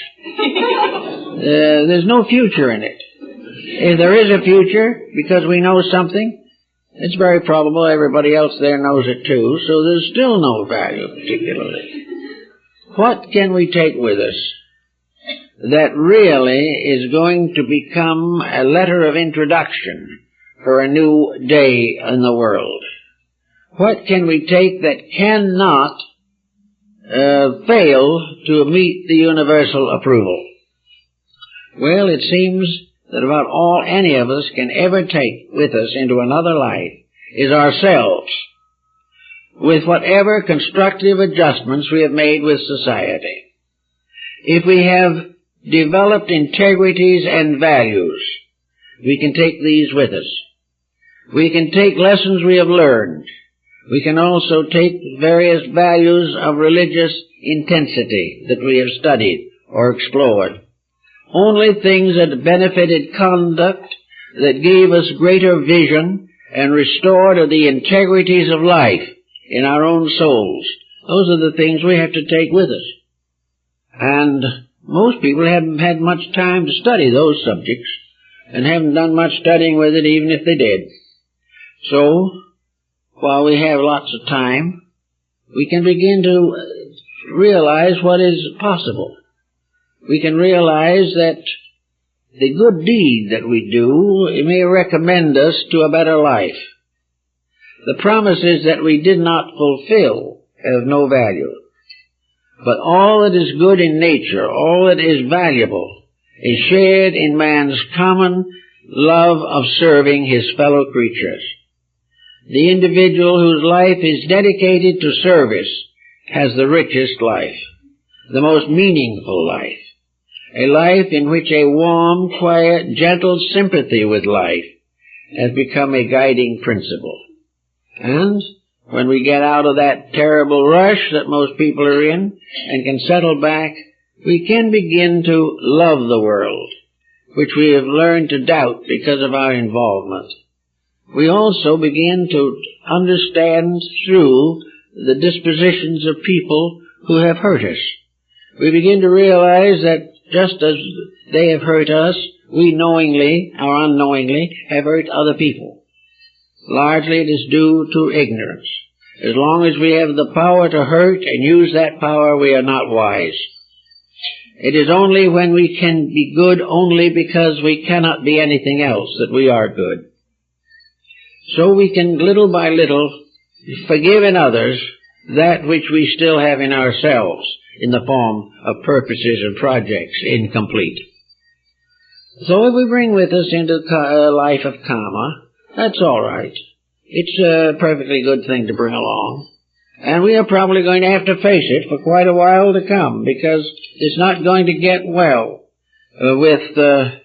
There's no future in it. If there is a future, because we know something, it's very probable everybody else there knows it too, so there's still no value particularly. What can we take with us that really is going to become a letter of introduction for a new day in the world? What can we take that cannot fail to meet the universal approval? Well, it seems that about all any of us can ever take with us into another life is ourselves, with whatever constructive adjustments we have made with society. If we have developed integrities and values, we can take these with us. We can take lessons we have learned. We can also take various values of religious intensity that we have studied or explored. Only things that benefited conduct, that gave us greater vision and restored the integrities of life in our own souls. Those are the things we have to take with us. And most people haven't had much time to study those subjects and haven't done much studying with it even if they did. So, while we have lots of time, we can begin to realize what is possible. We can realize that the good deed that we do, it may recommend us to a better life. The promises that we did not fulfill have no value. But all that is good in nature, all that is valuable, is shared in man's common love of serving his fellow creatures. The individual whose life is dedicated to service has the richest life, the most meaningful life, a life in which a warm, quiet, gentle sympathy with life has become a guiding principle. And when we get out of that terrible rush that most people are in and can settle back, we can begin to love the world, which we have learned to doubt because of our involvement. We also begin to understand through the dispositions of people who have hurt us. We begin to realize that just as they have hurt us, we knowingly or unknowingly have hurt other people. Largely it is due to ignorance. As long as we have the power to hurt and use that power, we are not wise. It is only when we can be good only because we cannot be anything else that we are good. So we can little by little forgive in others that which we still have in ourselves in the form of purposes and projects incomplete. So if we bring with us into a life of karma, that's all right. It's a perfectly good thing to bring along. And we are probably going to have to face it for quite a while to come, because it's not going to get well with the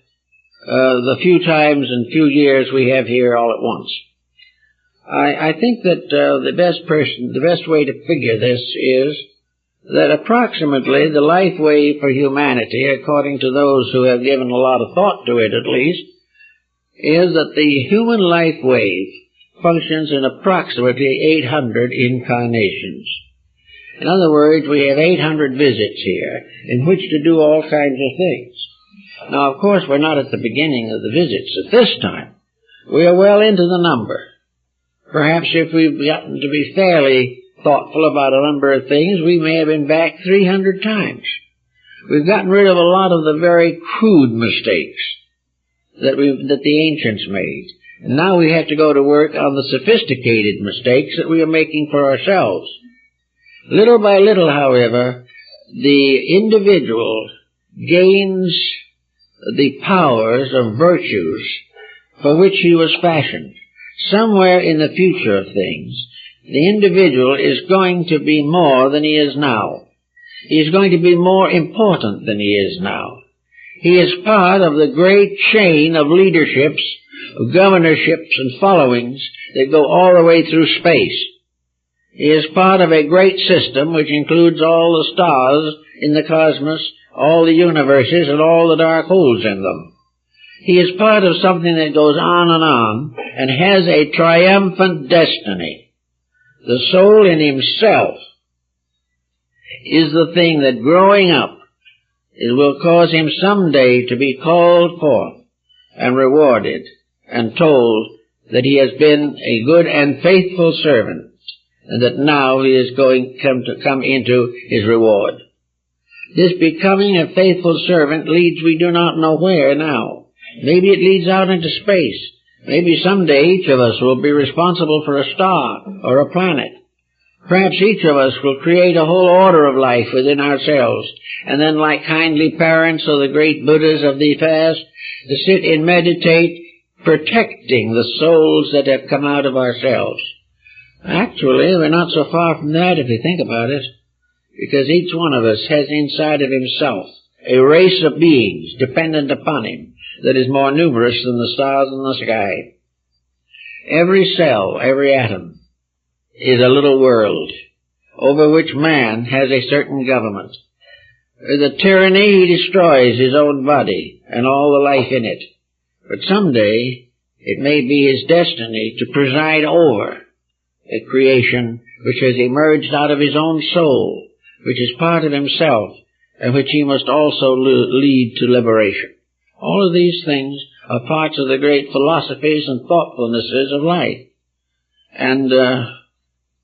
few times and few years we have here all at once. I think that the best way to figure this is that approximately the life wave for humanity, according to those who have given a lot of thought to it at least, is that the human life wave functions in approximately 800 incarnations. In other words, we have 800 visits here in which to do all kinds of things. Now, of course, we're not at the beginning of the visits at this time. We are well into the number. Perhaps if we've gotten to be fairly thoughtful about a number of things, we may have been back 300 times. We've gotten rid of a lot of the very crude mistakes that the ancients made. And now we have to go to work on the sophisticated mistakes that we are making for ourselves. Little by little, however, the individual gains the powers of virtues for which he was fashioned. Somewhere in the future of things, the individual is going to be more than he is now. He is going to be more important than he is now. He is part of the great chain of leaderships, of governorships and followings that go all the way through space. He is part of a great system which includes all the stars in the cosmos, all the universes, and all the dark holes in them. He is part of something that goes on and has a triumphant destiny. The soul in himself is the thing that growing up, it will cause him someday to be called forth and rewarded and told that he has been a good and faithful servant, and that now he is going to come into his reward. This becoming a faithful servant leads we do not know where now. Maybe it leads out into space. Maybe someday each of us will be responsible for a star or a planet. Perhaps each of us will create a whole order of life within ourselves, and then like kindly parents or the great Buddhas of the past, to sit and meditate, protecting the souls that have come out of ourselves. Actually, we're not so far from that if you think about it, because each one of us has inside of himself a race of beings dependent upon him that is more numerous than the stars in the sky. Every cell, every atom, is a little world over which man has a certain government. With a tyranny, he destroys his own body and all the life in it. But someday, it may be his destiny to preside over a creation which has emerged out of his own soul, which is part of himself, and which he must also lead to liberation. All of these things are parts of the great philosophies and thoughtfulnesses of life. And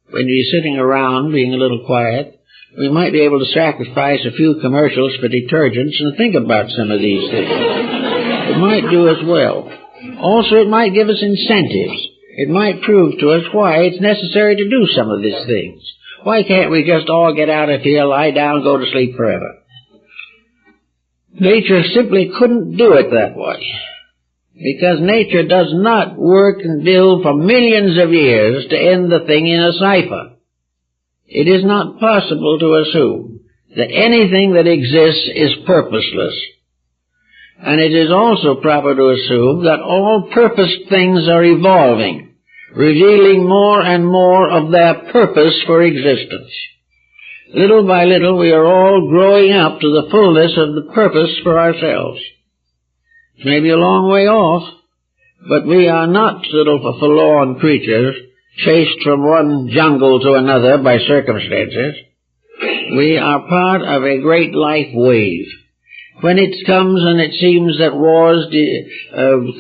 when you're sitting around being a little quiet, we might be able to sacrifice a few commercials for detergents and think about some of these things. It might do us well. Also, it might give us incentives. It might prove to us why it's necessary to do some of these things. Why can't we just all get out of here, lie down, go to sleep forever? Nature simply couldn't do it that way, because nature does not work and build for millions of years to end the thing in a cipher. It is not possible to assume that anything that exists is purposeless. And it is also proper to assume that all purposed things are evolving, revealing more and more of their purpose for existence. Little by little, we are all growing up to the fullness of the purpose for ourselves. It may be a long way off, but we are not little forlorn creatures chased from one jungle to another by circumstances. We are part of a great life wave. When it comes and it seems that wars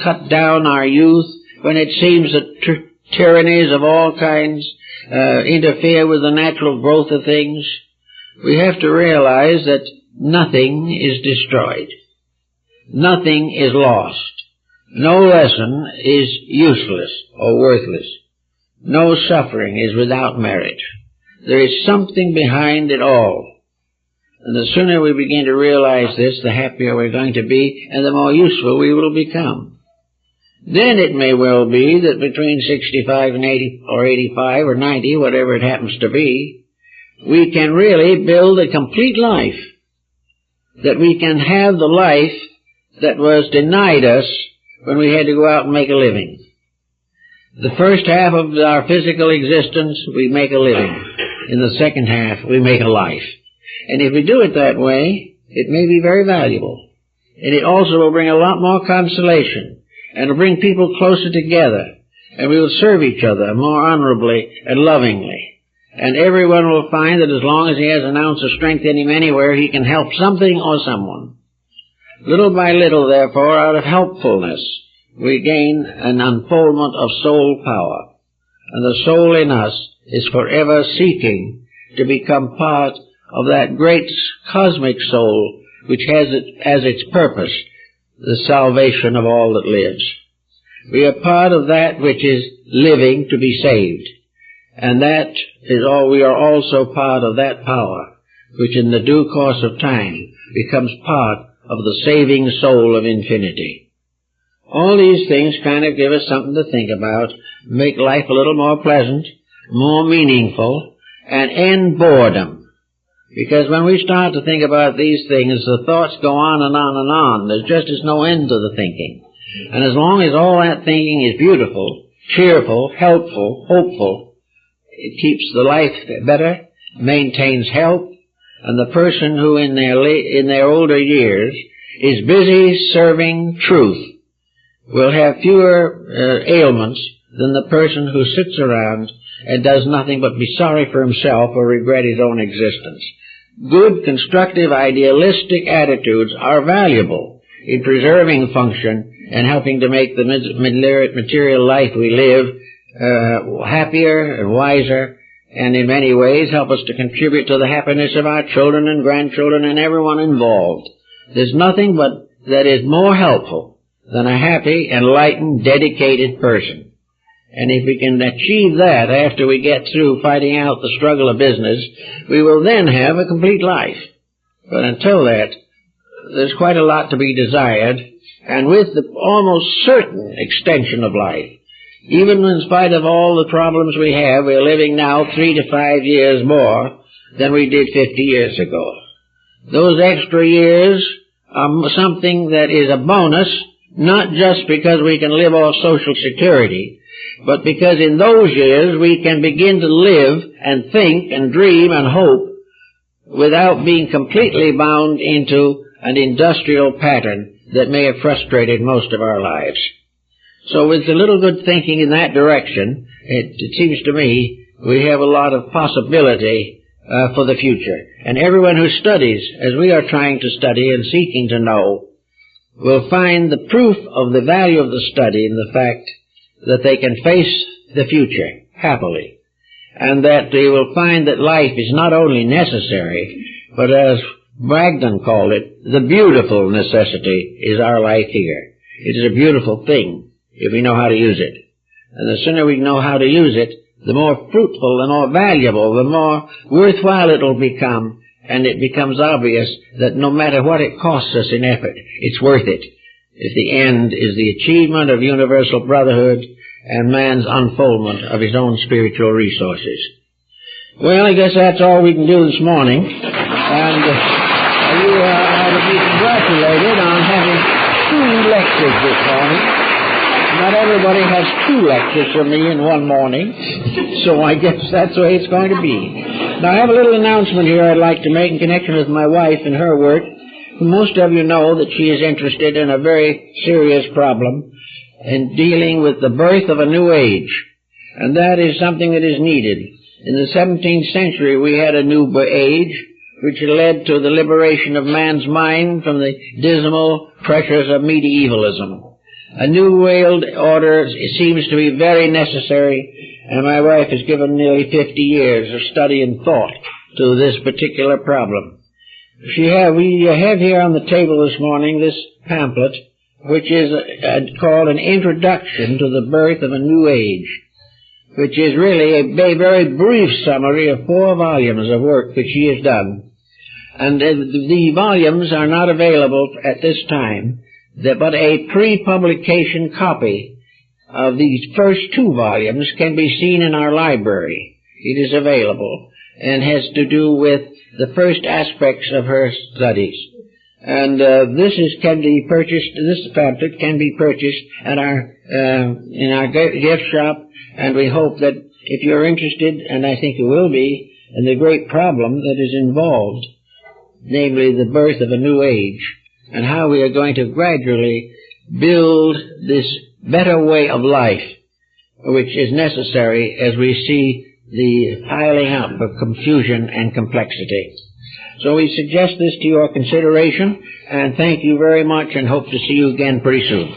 cut down our youth, when it seems that tyrannies of all kinds interfere with the natural growth of things, we have to realize that nothing is destroyed. Nothing is lost. No lesson is useless or worthless. No suffering is without merit. There is something behind it all. And the sooner we begin to realize this, the happier we're going to be, and the more useful we will become. Then it may well be that between 65 and 80, or 85 or 90, whatever it happens to be, we can really build a complete life. That we can have the life that was denied us when we had to go out and make a living. The first half of our physical existence, we make a living. In the second half, we make a life. And if we do it that way, it may be very valuable. And it also will bring a lot more consolation, and will bring people closer together, and we will serve each other more honorably and lovingly. And everyone will find that as long as he has an ounce of strength in him anywhere, he can help something or someone. Little by little, therefore, out of helpfulness, we gain an unfoldment of soul power. And the soul in us is forever seeking to become part of that great cosmic soul which has as its purpose the salvation of all that lives. We are part of that which is living to be saved. And that is all. We are also part of that power which in the due course of time becomes part of the saving soul of infinity. All these things kind of give us something to think about, make life a little more pleasant, more meaningful, and end boredom. Because when we start to think about these things, the thoughts go on and on and on. There just is no end to the thinking. And as long as all that thinking is beautiful, cheerful, helpful, hopeful, it keeps the life better, maintains health, and the person who in their older years is busy serving truth will have fewer ailments than the person who sits around and does nothing but be sorry for himself or regret his own existence. Good, constructive, idealistic attitudes are valuable in preserving function and helping to make the material life we live happier and wiser, and in many ways help us to contribute to the happiness of our children and grandchildren and everyone involved. There's nothing but that is more helpful than a happy, enlightened, dedicated person. And if we can achieve that after we get through fighting out the struggle of business, we will then have a complete life. But until that, there's quite a lot to be desired, and with the almost certain extension of life, even in spite of all the problems we have, we're living now 3 to 5 years more than we did 50 years ago. Those extra years are something that is a bonus, not just because we can live off Social Security, but because in those years we can begin to live and think and dream and hope without being completely bound into an industrial pattern that may have frustrated most of our lives. So with a little good thinking in that direction, it seems to me we have a lot of possibility for the future. And everyone who studies, as we are trying to study and seeking to know, will find the proof of the value of the study in the fact that they can face the future happily, and that they will find that life is not only necessary, but as Bragdon called it, the beautiful necessity is our life here. It is a beautiful thing if we know how to use it. And the sooner we know how to use it, the more fruitful, the more valuable, the more worthwhile it will become, and it becomes obvious that no matter what it costs us in effort, it's worth it, if the end is the achievement of universal brotherhood and man's unfoldment of his own spiritual resources. Well, I guess that's all we can do this morning, and you are to be congratulated on having 2 lectures this morning. Not everybody has 2 lectures from me in one morning, so I guess that's the way it's going to be. Now, I have a little announcement here I'd like to make in connection with my wife and her work. Most of you know that she is interested in a very serious problem in dealing with the birth of a new age, and that is something that is needed. In the 17th century, we had a new age, which led to the liberation of man's mind from the dismal pressures of medievalism. A new world order seems to be very necessary, and my wife has given nearly 50 years of study and thought to this particular problem. We have here on the table this morning this pamphlet, which is called An Introduction to the Birth of a New Age, which is really a very brief summary of 4 volumes of work that she has done. And the volumes are not available at this time, but a pre-publication copy of these first 2 volumes can be seen in our library. It is available and has to do with the first aspects of her studies. And this pamphlet can be purchased at in our gift shop, and we hope that if you're interested, and I think you will be, in the great problem that is involved, namely the birth of a new age, and how we are going to gradually build this better way of life, which is necessary as we see the piling up of confusion and complexity. So we suggest this to your consideration, and thank you very much, and hope to see you again pretty soon.